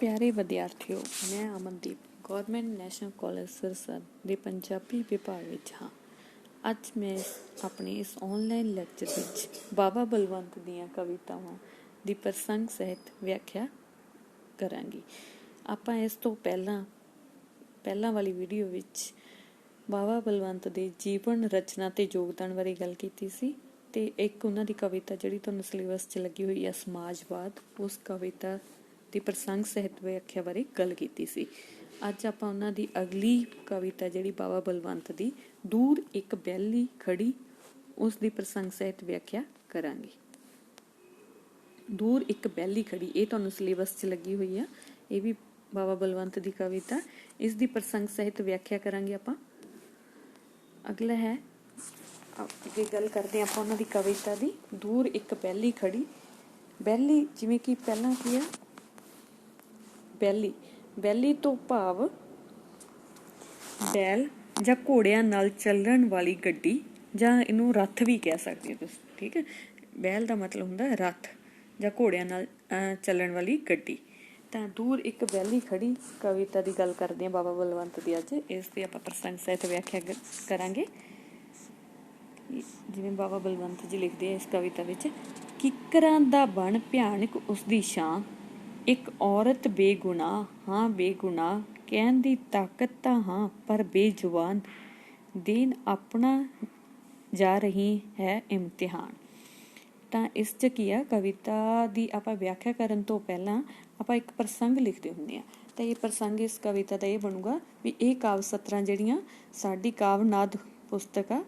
ਪਿਆਰੇ ਵਿਦਿਆਰਥੀਓ, ਮੈਂ Amandeep government national college Sirsa ਦੇ ਪੰਜਾਬੀ ਵਿਭਾਗ ਵਿੱਚ ਹਾਂ। ਅੱਜ ਮੈਂ ਆਪਣੇ ਇਸ ਆਨਲਾਈਨ ਲੈਕਚਰ ਵਿੱਚ ਬਾਬਾ ਬਲਵੰਤ ਦੀਆਂ ਕਵਿਤਾਵਾਂ ਦੀ ਪ੍ਰਸੰਗ ਸਹਿਤ ਵਿਆਖਿਆ ਕਰਾਂਗੀ। ਆਪਾਂ ਇਸ ਤੋਂ ਪਹਿਲਾਂ ਵਾਲੀ ਵੀਡੀਓ ਵਿੱਚ ਬਾਬਾ ਬਲਵੰਤ ਦੇ ਜੀਵਨ ਰਚਨਾ ਤੇ ਯੋਗਦਾਨ ਬਾਰੇ ਗੱਲ ਕੀਤੀ ਸੀ ਤੇ ਇੱਕ ਉਹਨਾਂ ਦੀ ਕਵਿਤਾ ਜਿਹੜੀ ਤੁਹਾਨੂੰ ਸਿਲੇਬਸ 'ਚ ਲੱਗੀ ਹੋਈ ਹੈ ਸਮਾਜਵਾਦ, ਉਸ ਕਵਿਤਾ ਦੀ ਪ੍ਰਸੰਗ ਸਹਿਤ ਵਿਆਖਿਆ ਬਾਰੇ ਗੱਲ ਕੀਤੀ ਸੀ। ਅੱਜ ਆਪਾਂ ਉਹਨਾਂ ਦੀ ਅਗਲੀ ਕਵਿਤਾ ਜਿਹੜੀ ਬਾਬਾ ਬਲਵੰਤ ਦੀ ਦੂਰ ਇੱਕ ਬੈਲੀ ਖੜੀ, ਉਸ ਦੀ ਪ੍ਰਸੰਗ ਸਹਿਤ ਵਿਆਖਿਆ ਕਰਾਂਗੇ। ਦੂਰ ਇੱਕ ਬੈਲੀ ਖੜੀ, ਇਹ ਤੁਹਾਨੂੰ ਸਿਲੇਬਸ 'ਚ ਲੱਗੀ ਹੋਈ ਆ, ਇਹ ਵੀ ਬਾਬਾ ਬਲਵੰਤ ਦੀ ਕਵਿਤਾ, ਇਸ ਦੀ ਪ੍ਰਸੰਗ ਸਹਿਤ ਵਿਆਖਿਆ ਕਰਾਂਗੇ ਆਪਾਂ। ਅਗਲਾ ਹੈ, ਅੱਗੇ ਗੱਲ ਕਰਦੇ ਆਪਾਂ ਉਹਨਾਂ ਦੀ ਕਵਿਤਾ ਦੀ। ਦੂਰ ਇੱਕ ਬੈਲੀ ਖੜੀ, ਬੈਲੀ ਜਿਵੇਂ ਕਿ ਪਹਿਲਾਂ ਕੀ ਆ, ਬੈਲੀ ਤੋਂ ਭਾਵ ਬੈਲ ਜਾਂ ਘੋੜਿਆਂ ਨਾਲ ਚੱਲਣ ਵਾਲੀ ਗੱਡੀ, ਜਾਂ ਇਹਨੂੰ ਰੱਥ ਵੀ ਕਹਿ ਸਕਦੇ ਹੋ ਤੁਸੀਂ, ਠੀਕ ਹੈ। ਬੈਲ ਦਾ ਮਤਲਬ ਹੁੰਦਾ ਰੱਥ ਜਾਂ ਘੋੜਿਆਂ ਨਾਲ ਚੱਲਣ ਵਾਲੀ ਗੱਡੀ। ਤਾਂ ਦੂਰ ਇੱਕ ਬੈਲੀ ਖੜੀ ਕਵਿਤਾ ਦੀ ਗੱਲ ਕਰਦੇ ਹਾਂ ਬਾਬਾ ਬਲਵੰਤ ਦੀ। ਅੱਜ ਇਸ ਦੀ ਆਪਾਂ ਪ੍ਰਸੰਗ ਸਹਿਤ ਵਿਆਖਿਆ ਕਰਾਂਗੇ। ਜਿਵੇਂ ਬਾਬਾ ਬਲਵੰਤ ਜੀ ਲਿਖਦੇ ਆ ਇਸ ਕਵਿਤਾ ਵਿੱਚ, ਕਿੱਕਰਾਂ ਦਾ ਬਣ ਭਿਆਨਕ ਉਸਦੀ ਛਾਂ, ਇੱਕ ਔਰਤ ਬੇਗੁਨਾਹ, ਹਾਂ ਬੇਗੁਨਾਹ, ਕਹਿਣ ਦੀ ਤਾਕਤ ਤਾਂ ਹਾਂ ਪਰ ਬੇਜ਼ੁਬਾਨ, ਦੇਣ ਆਪਣਾ ਜਾ ਰਹੀ ਹੈ ਇਮਤਿਹਾਨ। ਤਾਂ ਇਸ 'ਚ ਕੀ ਆ, ਕਵਿਤਾ ਦੀ ਆਪਾਂ ਵਿਆਖਿਆ ਕਰਨ ਤੋਂ ਪਹਿਲਾਂ ਆਪਾਂ ਇੱਕ ਪ੍ਰਸੰਗ ਲਿਖਦੇ ਹੁੰਦੇ ਹਾਂ। ਤਾਂ ਇਹ ਪ੍ਰਸੰਗ ਇਸ ਕਵਿਤਾ ਦਾ ਇਹ ਬਣੂਗਾ ਵੀ ਇਹ ਕਾਵ ਸਤਰਾਂ ਜਿਹੜੀਆਂ ਸਾਡੀ ਕਾਵਨਾਦ ਪੁਸਤਕ ਆ,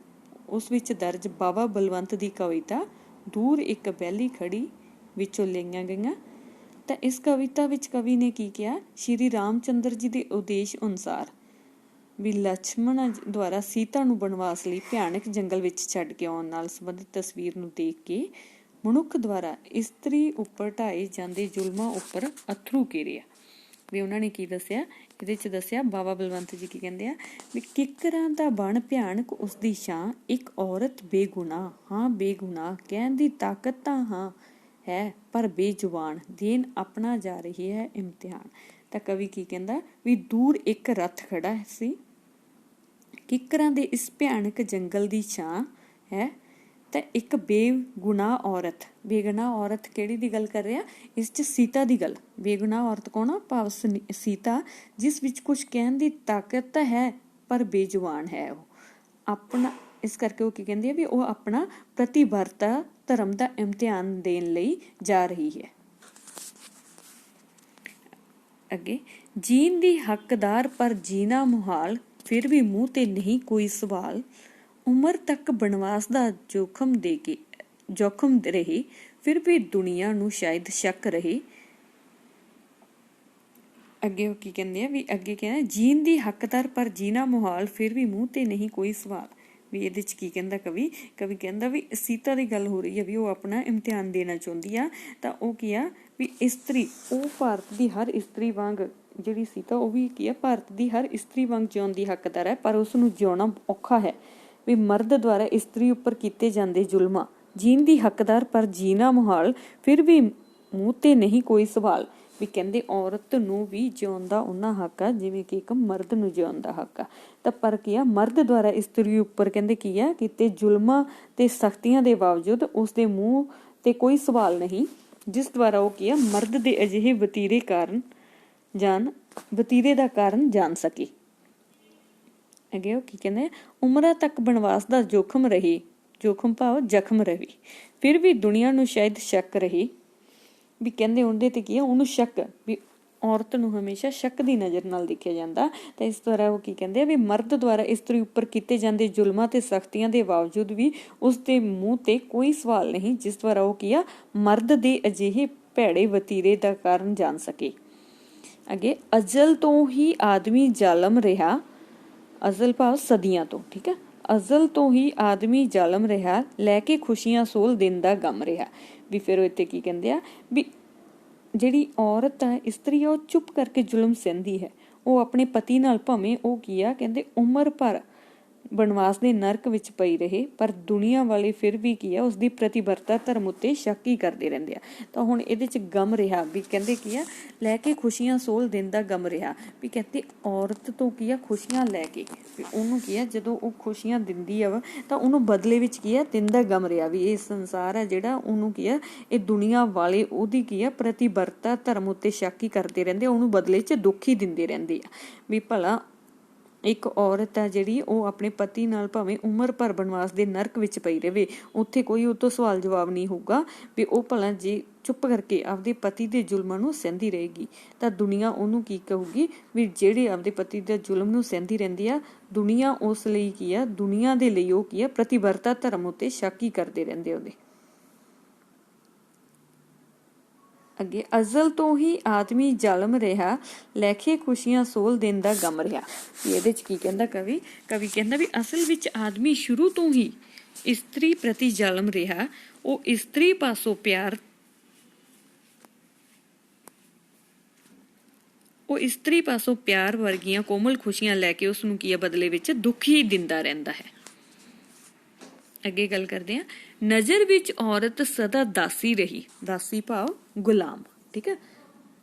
ਉਸ ਵਿੱਚ ਦਰਜ ਬਾਬਾ ਬਲਵੰਤ ਦੀ ਕਵਿਤਾ ਦੂਰ ਇੱਕ ਬੈਲੀ ਖੜੀ ਵਿੱਚੋਂ ਲਈਆਂ ਗਈਆਂ। ਤਾਂ ਇਸ ਕਵਿਤਾ ਵਿੱਚ ਕਵੀ ਨੇ ਕੀ ਕਿਹਾ, ਸ਼੍ਰੀ ਰਾਮ ਚੰਦਰ ਜੀ ਦੇ ਉਦੇਸ਼ ਅਨੁਸਾਰ ਵੀ ਲਛਮਣ ਦੁਆਰਾ ਸੀਤਾ ਨੂੰ ਬਨਵਾਸ ਲਈ ਭਿਆਨਕ ਜੰਗਲ ਵਿੱਚ ਛੱਡ ਕੇ ਆਉਣ ਨਾਲ ਸੰਬੰਧਿਤ ਤਸਵੀਰ ਨੂੰ ਦੇਖ ਕੇ ਮਨੁੱਖ ਦੁਆਰਾ ਇਸਤਰੀ ਉੱਪਰ ਢਾਏ ਜਾਂਦੇ ਜ਼ੁਲਮਾਂ ਉੱਪਰ ਅਥਰੂ ਘੇਰਿਆ। ਵੀ ਉਹਨਾਂ ਨੇ ਕੀ ਦੱਸਿਆ, ਇਹਦੇ 'ਚ ਦੱਸਿਆ ਬਾਬਾ ਬਲਵੰਤ ਜੀ ਕੀ ਕਹਿੰਦੇ ਆ ਵੀ ਕਿੱਕਰਾਂ ਦਾ ਬਣ ਭਿਆਨਕ ਉਸਦੀ ਛਾਂ, ਇੱਕ ਔਰਤ ਬੇਗੁਨਾਹ, ਹਾਂ ਬੇਗੁਨਾਹ, ਕਹਿਣ ਦੀ ਤਾਕਤ ਤਾਂ ਹਾਂ ਹੈ ਪਰ ਬੇਜ਼ੁਬਾਨ, ਦੇਣ ਆਪਣਾ ਜਾ ਰਹੀ ਹੈ ਇਮਤਿਹਾਨ। ਤਾਂ ਕਵੀ ਕੀ ਕਹਿੰਦਾ ਵੀ ਦੂਰ ਇੱਕ ਰੱਥ ਖੜਾ ਸੀ, ਕਿੱਕਰਾਂ ਦੇ ਇਸ ਭਿਆਨਕ ਜੰਗਲ ਦੀ ਛਾਂ ਹੈ, ਤਾਂ ਇੱਕ ਬੇਗੁਨਾਹ ਔਰਤ, ਬੇਗੁਨਾਹ ਔਰਤ ਕਿਹੜੀ ਦੀ ਗੱਲ ਕਰ ਰਿਹਾ, ਇਸ 'ਚ ਸੀਤਾ ਦੀ ਗੱਲ। ਬੇਗੁਨਾਹ ਔਰਤ ਕੌਣ ਆ, ਭਾਵ ਸੀਤਾ, ਜਿਸ ਵਿੱਚ ਕੁਝ ਕਹਿਣ ਦੀ ਤਾਕਤ ਤਾਂ ਹੈ ਪਰ ਬੇਜ਼ੁਬਾਨ ਹੈ ਉਹ ਆਪਣਾ। ਇਸ ਕਰਕੇ ਉਹ ਕੀ ਕਹਿੰਦੀ ਹੈ ਵੀ ਉਹ ਆਪਣਾ ਪ੍ਰਤੀਬੱਧਤਾ ਧਰਮ ਦਾ ਇਮਤਿਹਾਨ ਦੇਣ ਲਈ ਜਾ ਰਹੀ ਹੈ। ਅੱਗੇ, ਜੀਣ ਦੀ ਹੱਕਦਾਰ ਪਰ ਜੀਣਾ ਮੁਹਾਲ, ਫਿਰ ਵੀ ਮੂੰਹ ਤੇ ਨਹੀਂ ਕੋਈ ਸਵਾਲ, ਉਮਰ ਤੱਕ ਬਨਵਾਸ ਦਾ ਜੋਖਮ ਰਹੇ, ਫਿਰ ਵੀ ਦੁਨੀਆ ਨੂੰ ਸ਼ਾਇਦ ਸ਼ੱਕ ਰਹੇ। ਅੱਗੇ ਉਹ ਕੀ ਕਹਿੰਦੇ ਆ ਵੀ, ਅੱਗੇ ਕਹਿੰਦਾ ਜੀਣ ਦੀ ਹੱਕਦਾਰ ਪਰ ਜੀਣਾ ਮੁਹਾਲ, ਫਿਰ ਵੀ ਮੂੰਹ ਤੇ ਨਹੀਂ ਕੋਈ ਸਵਾਲ। ਵੀ ਇਹਦੇ 'ਚ ਕੀ ਕਹਿੰਦਾ ਕਵੀ ਕਹਿੰਦਾ ਵੀ ਸੀਤਾ ਦੀ ਗੱਲ ਹੋ ਰਹੀ ਹੈ ਵੀ ਉਹ ਆਪਣਾ ਇਮਤਿਹਾਨ ਦੇਣਾ ਚਾਹੁੰਦੀ ਆ। ਤਾਂ ਉਹ ਕੀ ਆ ਵੀ ਇਸਤਰੀ, ਉਹ ਭਾਰਤ ਦੀ ਹਰ ਇਸਤਰੀ ਵਾਂਗ, ਜਿਹੜੀ ਸੀਤਾ ਉਹ ਵੀ ਕੀ ਆ ਭਾਰਤ ਦੀ ਹਰ ਇਸਤਰੀ ਵਾਂਗ ਜਿਉਣ ਦੀ ਹੱਕਦਾਰ ਹੈ, ਪਰ ਉਸ ਨੂੰ ਜਿਉਣਾ ਔਖਾ ਹੈ। ਵੀ ਮਰਦ ਦੁਆਰਾ ਇਸਤਰੀ ਉੱਪਰ ਕੀਤੇ ਜਾਂਦੇ ਜ਼ੁਲਮਾਂ, ਜੀਣ ਦੀ ਹੱਕਦਾਰ ਪਰ ਜੀਣਾ ਮੁਹਾਲ, ਫਿਰ ਵੀ ਮੂੰਹ ਤੇ ਨਹੀਂ ਕੋਈ ਸਵਾਲ। ਵੀ ਕਹਿੰਦੇ ਔਰਤ ਨੂੰ ਵੀ ਜਿਉਣ ਦਾ ਉਹਨਾਂ ਹੱਕ ਆ ਜਿਵੇਂ ਕਿ ਇੱਕ ਮਰਦ ਨੂੰ ਜਿਉਣ ਦਾ ਹੱਕ ਆ। ਤਾਂ ਪਰ ਕੀ ਆ, ਮਰਦ ਦੁਆਰਾ ਇਸਤਰੀ ਉੱਪਰ ਕਹਿੰਦੇ ਕੀ ਆ ਕੀਤੇ ਜ਼ੁਲਮਾਂ ਤੇ ਸਖਤੀਆਂ ਦੇ ਬਾਵਜੂਦ ਉਸਦੇ ਮੂੰਹ ਤੇ ਕੋਈ ਸਵਾਲ ਨਹੀਂ, ਜਿਸ ਦੁਆਰਾ ਉਹ ਕੀ ਆ ਮਰਦ ਦੇ ਅਜਿਹੇ ਵਤੀਰੇ ਦਾ ਕਾਰਨ ਜਾਣ ਸਕੇ। ਅੱਗੇ ਉਹ ਕੀ ਕਹਿੰਦੇ, ਉਮਰਾਂ ਤੱਕ ਬਨਵਾਸ ਦਾ ਜੋਖਮ ਰਹੇ, ਜੋਖਮ ਭਾਵ ਜ਼ਖਮ ਰਹੇ, ਫਿਰ ਵੀ ਦੁਨੀਆ ਨੂੰ ਸ਼ਾਇਦ ਸ਼ੱਕ ਰਹੇ। ਵੀ ਕਹਿੰਦੇ ਉਹਦੇ ਤੇ ਕੀ ਆ, ਉਹਨੂੰ ਸ਼ੱਕ, ਵੀ ਔਰਤ ਨੂੰ ਹਮੇਸ਼ਾ ਸ਼ੱਕ ਦੀ ਨਜ਼ਰ ਨਾਲ ਦੇਖਿਆ ਜਾਂਦਾ। ਤਾਂ ਇਸ ਤਰ੍ਹਾਂ ਉਹ ਕੀ ਕਹਿੰਦੇ ਆ ਵੀ ਮਰਦ ਦੁਆਰਾ ਇਸਤਰੀ ਉੱਪਰ ਕੀਤੇ ਜਾਂਦੇ ਜ਼ੁਲਮਾਂ ਤੇ ਸਖਤੀਆਂ ਦੇ ਬਾਵਜੂਦ ਵੀ ਉਸਦੇ ਮੂੰਹ ਤੇ ਕੋਈ ਸਵਾਲ ਨਹੀਂ, ਜਿਸ ਦੁਆਰਾ ਉਹ ਕੀ ਆ ਮਰਦ ਦੇ ਅਜਿਹੇ ਭੈੜੇ ਵਤੀਰੇ ਦਾ ਕਾਰਨ ਜਾਣ ਸਕੇ। ਅੱਗੇ, ਅਜ਼ਲ ਤੋਂ ਹੀ ਆਦਮੀ ਜ਼ਾਲਮ ਰਿਹਾ, ਅਜ਼ਲ ਭਾਵ ਸਦੀਆਂ ਤੋਂ, ਠੀਕ ਹੈ, ਅਜ਼ਲ ਤੋਂ ਹੀ ਆਦਮੀ ਜ਼ਾਲਮ ਰਿਹਾ, ਲੈ ਕੇ ਖੁਸ਼ੀਆਂ ਸੋਲ ਦਿਨ ਦਾ ਗਮ ਰਿਹਾ। ਵੀ ਫਿਰ ਉਹ ਇੱਥੇ ਕੀ ਕਹਿੰਦੇ ਆ ਵੀ ਜਿਹੜੀ ਔਰਤ ਹੈ, ਇਸਤਰੀ, ਉਹ ਚੁੱਪ ਕਰਕੇ ਜ਼ੁਲਮ ਸਹਿੰਦੀ ਹੈ। ਉਹ ਆਪਣੇ ਪਤੀ ਨਾਲ ਭਾਵੇਂ ਉਹ ਕੀ ਆ ਕਹਿੰਦੇ ਉਮਰ ਭਰ ਬਣਵਾਸ ਦੇ ਨਰਕ ਵਿੱਚ ਪਈ ਰਹੇ, ਪਰ ਦੁਨੀਆ ਵਾਲੇ ਫਿਰ ਵੀ ਕੀ ਆ ਉਸਦੀ ਪ੍ਰਤੀਬੱਧਤਾ ਧਰਮ ਉੱਤੇ ਸ਼ੱਕ ਹੀ ਕਰਦੇ ਰਹਿੰਦੇ ਆ। ਤਾਂ ਹੁਣ ਇਹਦੇ ਚ ਗਮ ਰਿਹਾ ਵੀ ਕਹਿੰਦੇ ਕੀ ਆ, ਲੈ ਕੇ ਖੁਸ਼ੀਆਂ ਸੋਲ ਦਿਨ ਦਾ ਗਮ ਰਿਹਾ ਵੀ ਕਹਿੰਦੇ ਔਰਤ ਤੋਂ ਕੀ ਆ ਖੁਸ਼ੀਆਂ ਲੈ ਕੇ ਵੀ ਉਹਨੂੰ ਕੀ ਆ ਜਦੋਂ ਉਹ ਖੁਸ਼ੀਆਂ ਦਿੰਦੀ ਆ ਤਾਂ ਉਹਨੂੰ ਬਦਲੇ ਵਿੱਚ ਕੀ ਆ ਦਿਨ ਦਾ ਗਮ ਰਿਹਾ ਵੀ ਇਹ ਸੰਸਾਰ ਆ ਜਿਹੜਾ ਉਹਨੂੰ ਕੀ ਆ ਇਹ ਦੁਨੀਆ ਵਾਲੇ ਉਹਦੀ ਕੀ ਆ ਪ੍ਰਤੀਬੱਧਤਾ ਧਰਮ ਉੱਤੇ ਸ਼ੱਕ ਹੀ ਕਰਦੇ ਰਹਿੰਦੇ, ਉਹਨੂੰ ਬਦਲੇ 'ਚ ਦੁੱਖ ਹੀ ਦਿੰਦੇ ਰਹਿੰਦੇ ਆ। ਵੀ ਭਲਾ ਇੱਕ ਔਰਤ ਆ ਜਿਹੜੀ ਉਹ ਆਪਣੇ ਪਤੀ ਨਾਲ ਭਾਵੇਂ ਉਮਰ ਭਰ ਬਨਵਾਸ ਦੇ ਨਰਕ ਵਿੱਚ ਪਈ ਰਹੇ, ਉੱਥੇ ਕੋਈ ਉਹ ਤੋਂ ਸਵਾਲ ਜਵਾਬ ਨਹੀਂ ਹੋਊਗਾ ਵੀ ਉਹ ਭਲਾ ਜੇ ਚੁੱਪ ਕਰਕੇ ਆਪਦੇ ਪਤੀ ਦੇ ਜ਼ੁਲਮਾਂ ਨੂੰ ਸਹਿੰਦੀ ਰਹੇਗੀ ਤਾਂ ਦੁਨੀਆ ਉਹਨੂੰ ਕੀ ਕਹੂਗੀ ਵੀ ਜਿਹੜੇ ਆਪਦੇ ਪਤੀ ਦੇ ਜ਼ੁਲਮ ਨੂੰ ਸਹਿੰਦੀ ਰਹਿੰਦੀ ਆ, ਦੁਨੀਆ ਉਸ ਲਈ ਕੀ ਆ, ਦੁਨੀਆ ਦੇ ਲਈ ਉਹ ਕੀ ਆ ਪ੍ਰਤੀਬੱਧਤਾ ਧਰਮ ਉੱਤੇ ਸ਼ੱਕ ਹੀ ਕਰਦੇ ਰਹਿੰਦੇ ਉਹਦੇ। ਅੱਗੇ ਅਜ਼ਲ ਤੋਂ ਹੀ ਆਦਮੀ ਜ਼ਾਲਮ ਰਿਹਾ, ਲੈਖੇ ਖੁਸ਼ੀਆਂ ਸੋਲ ਦਿਨ ਦਾ ਗਮ ਰਿਹਾ। ਇਹਦੇ ਚ ਕੀ ਕਹਿੰਦਾ ਕਵੀ ਕਹਿੰਦਾ ਵੀ ਅਸਲ ਵਿੱਚ ਆਦਮੀ ਸ਼ੁਰੂ ਤੋਂ ਹੀ ਇਸਤਰੀ ਪ੍ਰਤੀ ਜ਼ਾਲਮ ਰਿਹਾ। ਉਹ ਇਸਤਰੀ ਪਾਸੋਂ ਪਿਆਰ ਵਰਗੀਆਂ ਕੋਮਲ ਖੁਸ਼ੀਆਂ ਲੈ ਕੇ ਉਸਨੂੰ ਕੀ ਬਦਲੇ ਵਿੱਚ ਦੁੱਖ ਹੀ ਦਿੰਦਾ ਰਹਿੰਦਾ ਹੈ। ਅੱਗੇ ਗੱਲ ਕਰਦੇ ਹਾਂ, ਨਜ਼ਰ ਵਿੱਚ ਔਰਤ ਸਦਾ ਦਾਸੀ ਰਹੀ, ਦਾਸੀ ਭਾਵ ਗੁਲਾਮ, ਠੀਕ ਹੈ।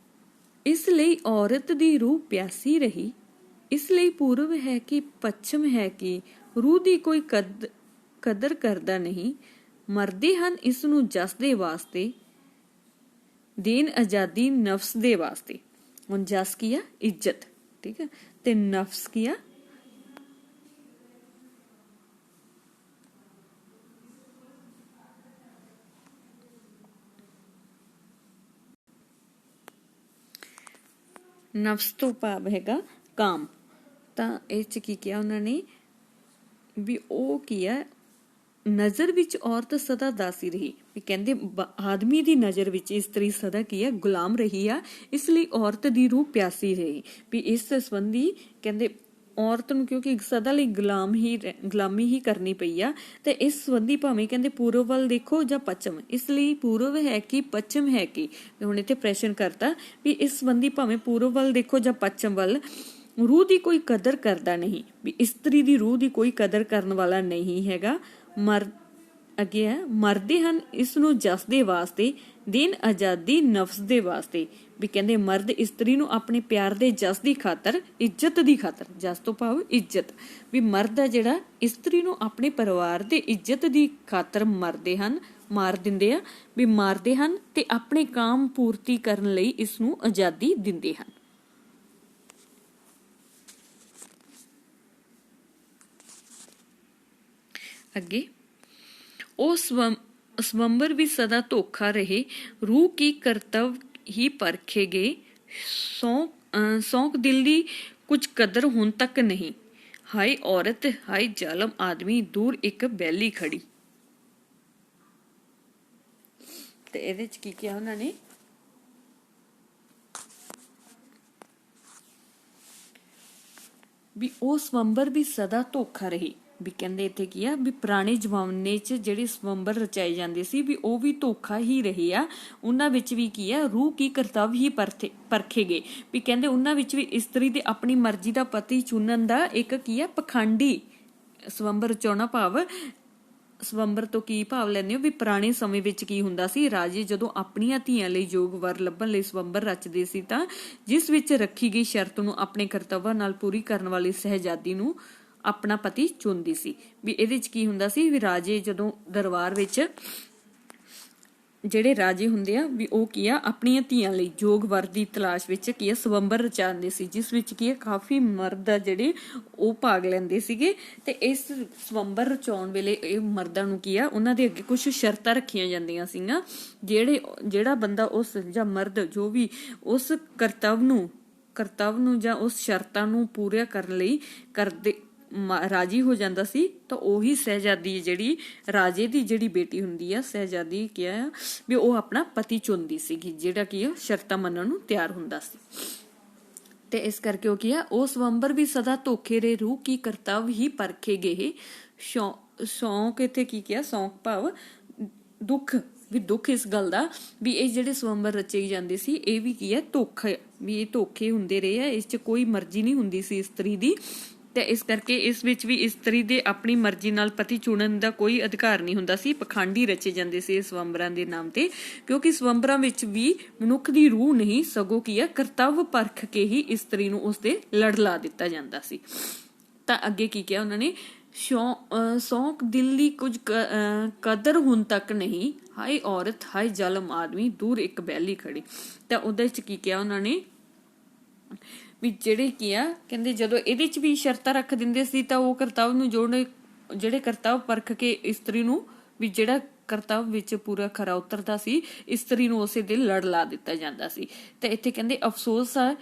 ਇਸ ਲਈ ਔਰਤ ਦੀ ਰੂਹ ਪਿਆਸੀ ਰਹੀ, ਇਸ ਲਈ ਪੂਰਬ ਹੈ ਕਿ ਪੱਛਮ ਹੈ ਕਿ ਰੂਹ ਦੀ ਕੋਈ ਕਦਰ ਕਰਦਾ ਨਹੀਂ। ਮਰਦੇ ਹਨ ਇਸ ਨੂੰ ਜਸ ਦੇ ਵਾਸਤੇ, ਦੇਨ ਆਜ਼ਾਦੀ ਨਫਸ ਦੇ ਵਾਸਤੇ। ਹੁਣ ਜਸ ਕੀ ਆ, ਇੱਜ਼ਤ, ਠੀਕ ਹੈ, ਤੇ ਨਫਸ ਕੀ ਆ, ਨਫਸ ਤੋਂ ਭਾਵ ਹੈਗਾ ਕਾਮ। ਤਾਂ ਇਹ ਚ ਕੀ ਕਿਹਾ ਉਹਨਾਂ ਨੇ ਵੀ ਉਹ ਕੀ ਆ, ਨਜ਼ਰ ਵਿੱਚ ਔਰਤ ਸਦਾ ਦਾਸੀ ਰਹੀ, ਵੀ ਕਹਿੰਦੇ ਆਦਮੀ ਦੀ ਨਜ਼ਰ ਵਿੱਚ ਇਸਤਰੀ ਸਦਾ ਕੀ ਆ ਗੁਲਾਮ ਰਹੀ ਆ, ਇਸ ਲਈ ਔਰਤ ਦੀ ਰੂਹ ਪਿਆਸੀ ਰਹੀ। ਵੀ ਇਸ ਸੰਬੰਧੀ ਕਹਿੰਦੇ ਔਰਤ ਨੂੰ ਕਿਉਂਕਿ ਸਦਾ ਲਈ ਗੁਲਾਮੀ ਹੀ ਕਰਨੀ ਪਈ ਆ, ਤੇ ਇਸ ਸੰਬੰਧੀ ਭਾਵੇਂ ਕਹਿੰਦੇ ਪੂਰਬ ਵੱਲ ਦੇਖੋ ਜਾਂ ਪੱਛਮ, ਇਸ ਲਈ ਪੂਰਬ ਹੈ ਕਿ ਪੱਛਮ ਹੈ ਕਿ, ਹੁਣ ਇੱਥੇ ਪ੍ਰਸ਼ਨ ਕਰਤਾ ਵੀ ਇਸ ਸੰਬੰਧੀ ਭਾਵੇਂ ਪੂਰਬ ਵੱਲ ਦੇਖੋ ਜਾਂ ਪੱਛਮ ਵੱਲ, ਰੂਹ ਦੀ ਕੋਈ ਕਦਰ ਕਰਦਾ ਨਹੀਂ, ਵੀ ਇਸਤਰੀ ਦੀ ਰੂਹ ਦੀ ਕੋਈ ਕਦਰ ਕਰਨ ਵਾਲਾ ਨਹੀਂ ਹੈਗਾ। ਅੱਗੇ ਹੈ, ਮਰਦੇ ਹਨ ਇਸ ਨੂੰ ਜਸ ਦੇ ਵਾਸਤੇ, ਦਿਨ ਆਜ਼ਾਦੀ ਨਫਸ ਦੇ ਵਾਸਤੇ। ਵੀ ਕਹਿੰਦੇ ਮਰਦ ਇਸਤਰੀ ਨੂੰ ਆਪਣੇ ਪਿਆਰ ਦੇ ਜਸ ਦੀ ਖਾਤਰ, ਇੱਜ਼ਤ ਦੀ ਖਾਤਰ, ਜਸ ਤੋਂ ਭਾਵ ਇੱਜ਼ਤ, ਵੀ ਮਰਦ ਹੈ ਜਿਹੜਾ ਇਸਤਰੀ ਨੂੰ ਆਪਣੇ ਪਰਿਵਾਰ ਦੇ ਇੱਜ਼ਤ ਦੀ ਖਾਤਰ ਮਾਰ ਦਿੰਦੇ ਆ, ਵੀ ਮਾਰਦੇ ਹਨ ਤੇ ਆਪਣੇ ਕਾਮ ਪੂਰਤੀ ਕਰਨ ਲਈ ਇਸ ਨੂੰ ਆਜ਼ਾਦੀ ਦਿੰਦੇ ਹਨ। ਅੱਗੇ ਉਹ ਸਵੰਬਰ ਵੀ ਸਦਾ ਧੋਖਾ ਰਹੇ, रूह की कर्तव्य ही परखे गए, सौंक दिल दी कुछ कदर हुन तक नहीं, हाय औरत हाय जालम आदमी, दूर एक बैली खड़ी। ते ਇਹਦੇ ਚ ਕੀ ਕਿਹਾ ਉਹਨਾਂ ਨੇ ਵੀ ਉਹ ਸਵੰਬਰ ਵੀ ਸਦਾ ਧੋਖਾ ਰਹੀ। ਵੀ ਕਹਿੰਦੇ ਇੱਥੇ ਕੀ ਆ ਵੀ ਪੁਰਾਣੇ ਜ਼ਮਾਨੇ 'ਚ ਜਿਹੜੇ ਸਵੰਬਰ ਰਚਾਏ ਜਾਂਦੇ ਸੀ ਵੀ ਉਹ ਵੀ ਧੋਖਾ ਹੀ ਰਹੇ ਆ। ਉਹਨਾਂ ਵਿੱਚ ਵੀ ਕੀ ਆ, ਰੂਹ ਕੀ ਕਰਤੱਵ ਹੀ ਪਰਖੇ ਗਏ। ਵੀ ਕਹਿੰਦੇ ਉਹਨਾਂ ਵਿੱਚ ਵੀ ਇਸਤਰੀ ਦੇ ਆਪਣੀ ਮਰਜ਼ੀ ਦਾ ਪਤੀ ਚੁਣਨ ਦਾ ਇੱਕ ਕੀ ਆ ਪਖੰਡੀ ਸਵੰਬਰ ਰਚਾਉਣਾ ਭਾਵ ਸਵੰਬਰ ਤੋਂ ਕੀ ਭਾਵ ਲੈਂਦੇ ਹੋ ਵੀ ਪੁਰਾਣੇ ਸਮੇਂ ਵਿੱਚ ਕੀ ਹੁੰਦਾ ਸੀ, ਰਾਜੇ ਜਦੋਂ ਆਪਣੀਆਂ ਧੀਆਂ ਲਈ ਯੋਗ ਵਰ ਲੱਭਣ ਲਈ ਸਵੰਬਰ ਰਚਦੇ ਸੀ ਤਾਂ ਜਿਸ ਵਿੱਚ ਰੱਖੀ ਗਈ ਸ਼ਰਤ ਨੂੰ ਆਪਣੇ ਕਰਤੱਵਾਂ ਨਾਲ ਪੂਰੀ ਕਰਨ ਵਾਲੀ ਸਹਿਜਾਦੀ ਨੂੰ ਆਪਣਾ ਪਤੀ ਚੁਣਦੀ ਸੀ। ਵੀ ਇਹਦੇ ਚ ਕੀ ਹੁੰਦਾ ਸੀ ਵੀ ਰਾਜੇ ਜਦੋਂ ਦਰਬਾਰ ਵਿੱਚ ਜਿਹੜੇ ਰਾਜੇ ਹੁੰਦੇ ਆ ਵੀ ਉਹ ਕੀ ਆ ਆਪਣੀਆਂ ਧੀਆਂ ਲਈ ਯੋਗ ਵਰ ਦੀ ਤਲਾਸ਼ ਵਿੱਚ ਕੀ ਆ ਸਵੰਬਰ ਰਚਾਉਂਦੇ ਸੀ, ਜਿਸ ਵਿੱਚ ਕੀ ਆ ਕਾਫੀ ਮਰਦ ਆ ਜਿਹੜੇ ਉਹ ਭਾਗ ਲੈਂਦੇ ਸੀਗੇ। ਤੇ ਇਸ ਸਵੰਬਰ ਰਚਾਉਣ ਵੇਲੇ ਇਹ ਮਰਦਾਂ ਨੂੰ ਕੀ ਆ ਉਹਨਾਂ ਦੇ ਅੱਗੇ ਕੁਝ ਸ਼ਰਤਾਂ ਰੱਖੀਆਂ ਜਾਂਦੀਆਂ ਸੀਗੀਆਂ। ਜਿਹੜਾ ਬੰਦਾ ਉਸ ਜਾਂ ਮਰਦ ਜੋ ਵੀ ਉਸ ਕਰਤੱਵ ਨੂੰ ਜਾਂ ਉਸ ਸ਼ਰਤਾਂ ਨੂੰ ਪੂਰਾ ਕਰਨ ਲਈ ਰਾਜੀ ਹੋ ਜਾਂਦਾ ਸੀ ਤਾਂ ਉਹੀ ਸਹਿਜਾਦੀ ਜਿਹੜੀ ਰਾਜੇ ਦੀ ਜਿਹੜੀ ਬੇਟੀ ਹੁੰਦੀ ਆ ਸਹਿਜਾਦੀ ਕਿਹਾ ਵੀ ਉਹ ਆਪਣਾ ਪਤੀ ਚੁਣਦੀ ਸੀਗੀ, ਜਿਹੜਾ ਕੀ ਆ ਸ਼ਰਤਾਂ ਮੰਨਣ ਨੂੰ ਤਿਆਰ ਹੁੰਦਾ ਸੀ। ਤੇ ਇਸ ਕਰਕੇ ਉਹ ਕੀ ਆ ਉਹ ਸਵੰਬਰ ਵੀ ਸਦਾ ਧੋਖੇ ਰੇ, ਰੂਹ ਕੀ ਕਰਤੱਵ ਹੀ ਪਰਖੇ ਗਏ। ਸ਼ੌਂਕ ਇੱਥੇ ਕੀ ਕਿਹਾ, ਸ਼ੌਂਕ ਭਾਵ ਦੁੱਖ, ਵੀ ਦੁੱਖ ਇਸ ਗੱਲ ਦਾ ਵੀ ਇਹ ਜਿਹੜੇ ਸਵੰਬਰ ਰਚੇ ਜਾਂਦੇ ਸੀ ਇਹ ਵੀ ਕੀ ਹੈ ਧੋਖਾ, ਵੀ ਇਹ ਧੋਖੇ ਹੁੰਦੇ ਰਹੇ ਆ, ਇਸ 'ਚ ਕੋਈ ਮਰਜ਼ੀ ਨਹੀਂ ਹੁੰਦੀ ਸੀ ਇਸਤਰੀ ਦੀ। ਤੇ ਇਸ ਕਰਕੇ ਇਸ ਵਿੱਚ ਵੀ ਇਸਤਰੀ ਦੇ ਆਪਣੀ ਮਰਜ਼ੀ ਨਾਲ ਪਤੀ ਚੁਣਨ ਦਾ ਕੋਈ ਅਧਿਕਾਰ ਨਹੀਂ ਹੁੰਦਾ ਸੀ। ਪਖੰਡੀ ਰਚੇ ਜਾਂਦੇ ਸੀ ਸਵੰਬਰਾਂ ਦੇ ਨਾਮ ਤੇ, ਕਿਉਂਕਿ ਸਵੰਬਰਾਂ ਵਿੱਚ ਵੀ ਮਨੁੱਖ ਦੀ ਰੂਹ ਨਹੀਂ ਸਗੋਂ ਕੀ ਹੈ ਕਰਤੱਵ ਪਰਖ ਕੇ ਹੀ ਇਸਤਰੀ ਨੂੰ ਉਸਦੇ ਲੜ ਲਾ ਦਿੱਤਾ ਜਾਂਦਾ ਸੀ। ਤਾਂ ਅੱਗੇ ਕੀ ਕਿਹਾ ਉਹਨਾਂ ਨੇ, ਸ਼ੌਂਕ ਦਿਲ ਦੀ ਕੁਝ ਕਦਰ ਹੁਣ ਤੱਕ ਨਹੀਂ, ਹਾਏ ਔਰਤ ਹਾਏ ਜ਼ਾਲਮ ਆਦਮੀ, ਦੂਰ ਇੱਕ ਬੈਲੀ ਖੜੀ। ਤਾਂ ਉਹਦੇ ਚ ਕੀ ਕਿਹਾ ਉਹਨਾਂ ਨੇ ਵੀ ਜਿਹੜੇ ਕੀ ਆ ਕਹਿੰਦੇ ਜਦੋਂ ਇਹਦੇ ਚ ਵੀ ਸ਼ਰਤਾਂ ਰੱਖ ਦਿੰਦੇ ਸੀ ਤਾਂ ਉਹ ਕਰਤੱਵ ਨੂੰ ਜਿਹੜੇ ਕਰਤੱਵ ਪਰਖ ਕੇ ਇਸਤਰੀ ਨੂੰ ਵੀ ਜਿਹੜਾ ਕਰਤੱਵ ਵਿੱਚ ਪੂਰਾ ਖਰਾ ਉਤਰਦਾ ਸੀ ਇਸਤਰੀ ਨੂੰ ਉਸੇ ਦੇ ਲੜ ਲਾ ਦਿੱਤਾ ਜਾਂਦਾ ਸੀ। ਤੇ ਇੱਥੇ ਕਹਿੰਦੇ ਅਫਸੋਸ ਆ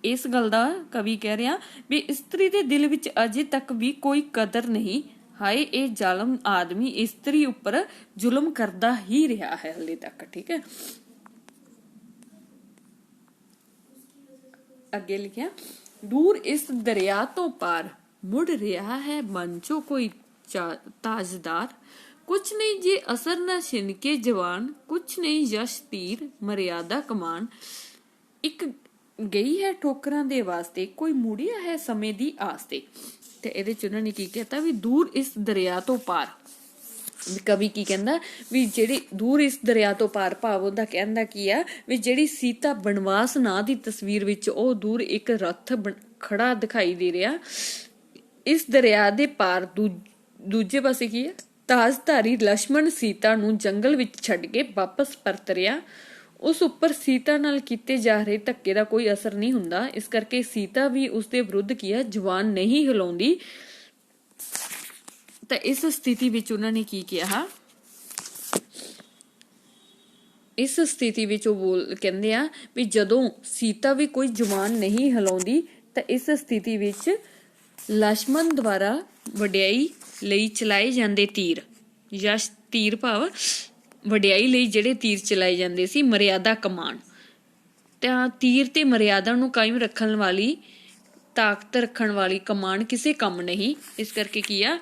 ਇਸ ਗੱਲ ਦਾ, ਕਵੀ ਕਹਿ ਰਿਹਾ ਵੀ ਇਸਤਰੀ ਦੇ ਦਿਲ ਵਿੱਚ ਅਜੇ ਤੱਕ ਵੀ ਕੋਈ ਕਦਰ ਨਹੀਂ, ਹਾਏ ਇਹ ਜ਼ਾਲਮ ਆਦਮੀ ਇਸਤਰੀ ਉੱਪਰ ਜ਼ੁਲਮ ਕਰਦਾ ਹੀ ਰਿਹਾ ਹੈ ਹਲੇ ਤੱਕ। ਠੀਕ ਹੈ, ਅੱਗੇ ਲਿਖਿਆ, ਦੂਰ ਇਸ ਦਰਿਆ ਤੋਂ ਪਾਰ ਮੁੜ ਰਿਹਾ ਹੈ ਮਨ ਚੋਂ ਕੋਈ ਤਾਜਦਾਰ, ਕੁਛ ਨਹੀਂ ਜੇ ਅਸਰ ਨਾ ਛਿਨ ਕੇ ਜਵਾਨ, ਕੁਛ ਨਹੀਂ ਯਸ਼ ਤੀਰ ਮਰਿਆਦਾ ਕਮਾਨ, ਇੱਕ ਗਈ ਹੈ ਠੋਕਰਾਂ ਦੇ ਵਾਸਤੇ ਕੋਈ ਮੁੜਿਆ ਹੈ ਸਮੇਂ ਦੀ ਆਸ ਤੇ। ਤੇ ਇਹਦੇ ਚ ਉਹਨਾਂ ਨੇ ਕੀ ਕਹਿਤਾ ਵੀ ਦੂਰ ਇਸ ਦਰਿਆ ਤੋਂ ਪਾਰ, ਕਵੀ ਕੀ ਕਹਿੰਦਾ ਵੀ ਜਿਹੜੀ ਦੂਰ ਇਸ ਦਰਿਆ ਤੋਂ ਪਾਰ, ਭਾਵ ਉਹਦਾ ਕਹਿੰਦਾ ਕੀ ਆ ਵੀ ਜਿਹੜੀ ਸੀਤਾ ਬਨਵਾਸ ਨਾਂ ਦੀ ਤਸਵੀਰ ਵਿੱਚ ਉਹ ਦੂਰ ਇੱਕ ਰੱਥ ਖੜਾ ਦਿਖਾਈ ਦੇ ਰਿਹਾ, ਇਸ ਦਰਿਆ ਦੇ ਪਾਰ ਦੂਜੇ ਪਾਸੇ ਕੀ ਹੈ ਤਾਜਧਾਰੀ ਲక్ష్మణ ਸੀਤਾ ਨੂੰ ਜੰਗਲ ਵਿੱਚ ਛੱਡ ਕੇ ਵਾਪਸ ਪਰਤ ਰਿਹਾ, ਉਸ ਉੱਪਰ ਸੀਤਾ ਨਾਲ ਕੀਤੇ ਜਾ ਰਹੇ ਧੱਕੇ ਦਾ ਕੋਈ ਅਸਰ ਨਹੀਂ ਹੁੰਦਾ, ਇਸ ਕਰਕੇ ਸੀਤਾ ਵੀ ਉਸਦੇ ਵਿਰੁੱਧ ਕੀ ਹੈ ਜਵਾਨ ਨਹੀਂ ਹਿਲਾਉਂਦੀ। ਤਾਂ ਇਸ ਸਥਿਤੀ ਵਿੱਚ ਉਹਨਾਂ ਨੇ ਕੀ ਕਿਹਾ, ਇਸ ਸਥਿਤੀ ਵਿੱਚ ਉਹ ਕਹਿੰਦੇ ਆ ਵੀ ਜਦੋਂ ਸੀਤਾ ਵੀ ਕੋਈ ਜਵਾਨ ਨਹੀਂ ਹਿਲਾਉਂਦੀ ਤਾਂ ਇਸ ਸਥਿਤੀ ਵਿੱਚ ਲక్ష్మణ ਦੁਆਰਾ ਵਡਿਆਈ ਲਈ ਚਲਾਏ ਜਾਂਦੇ ਤੀਰ, ਯਸ਼ ਤੀਰ ਭਾਵ ਵਡਿਆਈ ਲਈ ਜਿਹੜੇ ਤੀਰ ਚਲਾਏ ਜਾਂਦੇ ਸੀ, ਮਰਿਆਦਾ ਕਮਾਨ, ਤਾਂ ਤੀਰ ਤੇ ਮਰਿਆਦਾ ਨੂੰ ਕਾਇਮ ਰੱਖਣ ਵਾਲੀ, ਤਾਕਤ ਰੱਖਣ ਵਾਲੀ ਕਮਾਨ ਕਿਸੇ ਕੰਮ ਨਹੀਂ। ਇਸ ਕਰਕੇ ਕੀ ਆ,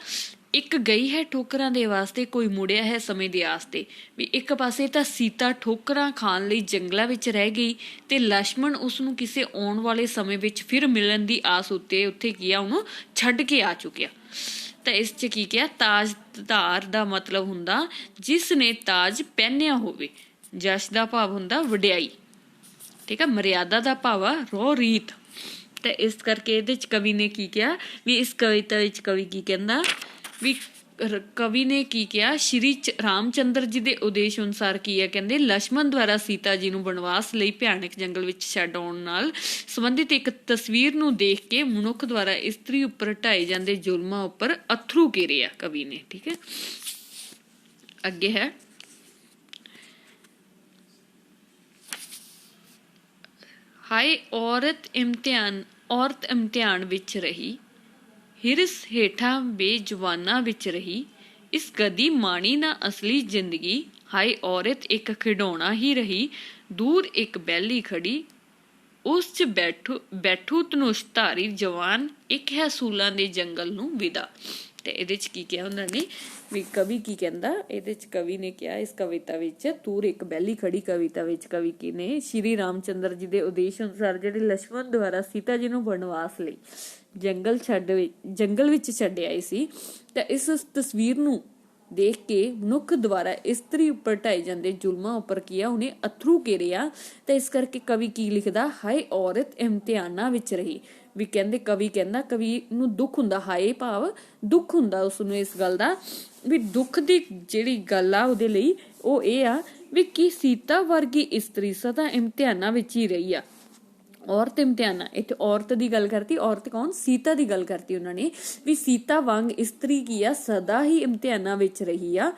ਇੱਕ ਗਈ ਹੈ ਠੋਕਰਾਂ ਦੇ ਵਾਸਤੇ ਕੋਈ ਮੁੜਿਆ ਹੈ ਸਮੇਂ ਦੀ ਆਸ ਤੇ, ਵੀ ਇੱਕ ਪਾਸੇ ਤਾਂ ਸੀਤਾ ਠੋਕਰਾਂ ਖਾਣ ਲਈ ਜੰਗਲਾਂ ਵਿੱਚ ਰਹਿ ਗਈ ਤੇ ਲక్ష్మణ ਉਸਨੂੰ ਕਿਸੇ ਆਉਣ ਵਾਲੇ ਸਮੇਂ ਵਿੱਚ ਫਿਰ ਮਿਲਣ ਦੀ ਆਸ ਉੱਤੇ ਉੱਥੇ ਕੀ ਆ ਉਹਨੂੰ ਛੱਡ ਕੇ ਆ ਚੁੱਕਿਆ। ਤਾਂ ਇਸ ਚ ਕੀ ਕਿਹਾ, ਤਾਜਦਾਰ ਦਾ ਮਤਲਬ ਹੁੰਦਾ ਜਿਸ ਨੇ ਤਾਜ ਪਹਿਨਿਆ ਹੋਵੇ, ਜਸ਼ ਦਾ ਭਾਵ ਹੁੰਦਾ ਵਡਿਆਈ, ਠੀਕ ਹੈ, ਮਰਿਆਦਾ ਦਾ ਭਾਵ ਆ ਰੋ ਰੀਤ। ਤੇ ਇਸ ਕਰਕੇ ਇਹਦੇ ਚ ਕਵੀ ਨੇ ਕੀ ਕਿਹਾ ਵੀ ਇਸ ਕਵਿਤਾ ਵਿੱਚ ਕਵੀ ਕੀ ਕਹਿੰਦਾ ਵੀ ਕਵੀ ਨੇ ਕੀ ਕਿਹਾ, ਸ਼੍ਰੀ ਰਾਮਚੰਦਰ ਜੀ ਦੇ ਉਦੇਸ਼ ਅਨੁਸਾਰ ਕੀ ਹੈ, ਕਹਿੰਦੇ ਲక్ష్మణ ਦੁਆਰਾ ਸੀਤਾ ਜੀ ਨੂੰ ਬਨਵਾਸ ਲਈ ਭਿਆਨਕ ਜੰਗਲ ਵਿੱਚ ਛੱਡ ਆਉਣ ਨਾਲ ਸੰਬੰਧਿਤ ਇੱਕ ਤਸਵੀਰ ਨੂੰ ਦੇਖ ਕੇ ਮਨੁੱਖ ਦੁਆਰਾ ਇਸਤਰੀ ਉੱਪਰ ਢਾਏ ਜਾਂਦੇ ਜ਼ੁਲਮਾਂ ਉੱਪਰ ਅਥਰੂ ਘੇਰਿਆ ਕਵੀ ਨੇ। ਠੀਕ ਹੈ, ਅੱਗੇ ਹੈ, ਹਾਏ ਔਰਤ ਇਮਤਿਹਾਨ ਵਿੱਚ ਰਹੀ, ਹਿਰਸ ਹੇਠਾਂ ਬੇਜਵਾਨਾਂ ਵਿੱਚ ਰਹੀ, ਇਸ ਕਦੀ ਮਾਣੀ ਨਾ ਅਸਲੀ ਜ਼ਿੰਦਗੀ, ਹਾਏ ਔਰਤ ਇੱਕ ਖਿਡੌਣਾ ਹੀ ਰਹੀ, ਦੂਰ ਇੱਕ ਬੈਲੀ ਖੜੀ, ਉਸ ਚ ਬੈਠੂ ਧਨੁਸ਼ ਧਾਰੀ ਜਵਾਨ, ਇੱਕ ਹੈ ਸੂਲਾਂ ਦੇ ਜੰਗਲ ਨੂੰ ਵਿਦਾ। ਤੇ ਇਹਦੇ ਚ ਕੀ ਕਿਹਾ ਉਹਨਾਂ ਨੇ ਵੀ ਕਵੀ ਕੀ ਕਹਿੰਦਾ, ਇਹਦੇ ਚ ਕਵੀ ਨੇ ਕਿਹਾ ਇਸ ਕਵਿਤਾ ਵਿੱਚ ਦੂਰ ਇੱਕ ਬੈਲੀ ਖੜੀ ਕਵਿਤਾ ਵਿੱਚ ਕਵੀ ਕੀ ਨੇ ਸ਼੍ਰੀ ਰਾਮਚੰਦਰ ਜੀ ਦੇ ਉਦੇਸ਼ ਅਨੁਸਾਰ ਜਿਹੜੇ ਲక్ష్మణ ਦੁਆਰਾ ਸੀਤਾ ਜੀ ਨੂੰ ਬਨਵਾਸ ਲਈ ਜੰਗਲ ਵਿੱਚ ਛੱਡ ਆਏ ਸੀ, ਤਾਂ ਇਸ ਤਸਵੀਰ ਨੂੰ ਦੇਖ ਕੇ ਮਨੁੱਖ ਦੁਆਰਾ ਇਸਤਰੀ ਉੱਪਰ ਢਾਏ ਜਾਂਦੇ ਜ਼ੁਲਮਾਂ ਉੱਪਰ ਕੀਆ ਉਹਨੇ ਅਥਰੂ ਘੇਰਿਆ। ਤਾਂ ਇਸ ਕਰਕੇ ਕਵੀ ਕੀ ਲਿਖਦਾ, ਹਾਏ ਔਰਤ ਇਮਤਿਹਾਨਾਂ ਵਿੱਚ ਰਹੀ, ਵੀ ਕਹਿੰਦੇ ਕਵੀ ਕਹਿੰਦਾ ਕਵੀ ਨੂੰ ਦੁੱਖ ਹੁੰਦਾ, ਹਾਏ ਭਾਵ ਦੁੱਖ ਹੁੰਦਾ ਉਸਨੂੰ ਇਸ ਗੱਲ ਦਾ ਵੀ ਦੁੱਖ ਦੀ ਜਿਹੜੀ ਗੱਲ ਆ ਉਹਦੇ ਲਈ ਉਹ ਇਹ ਆ ਵੀ ਕੀ ਸੀਤਾ ਵਰਗੀ ਇਸਤਰੀ ਸਦਾ ਇਮਤਿਹਾਨਾਂ ਵਿੱਚ ਹੀ ਰਹੀ ਆ। ਔਰਤ ਇਮਤਿਹਾਨਾਂ, ਇੱਥੇ ਔਰਤ ਦੀ ਗੱਲ ਕਰਤੀ, ਔਰਤ ਕੌਣ, ਸੀਤਾ ਦੀ ਗੱਲ ਕਰਤੀ ਉਹਨਾਂ ਨੇ ਵੀ ਸੀਤਾ ਵਾਂਗ ਇਸਤਰੀ ਕੀ ਆ ਸਦਾ ਹੀ ਇਮਤਿਹਾਨਾਂ ਵਿੱਚ ਰਹੀ ਆ,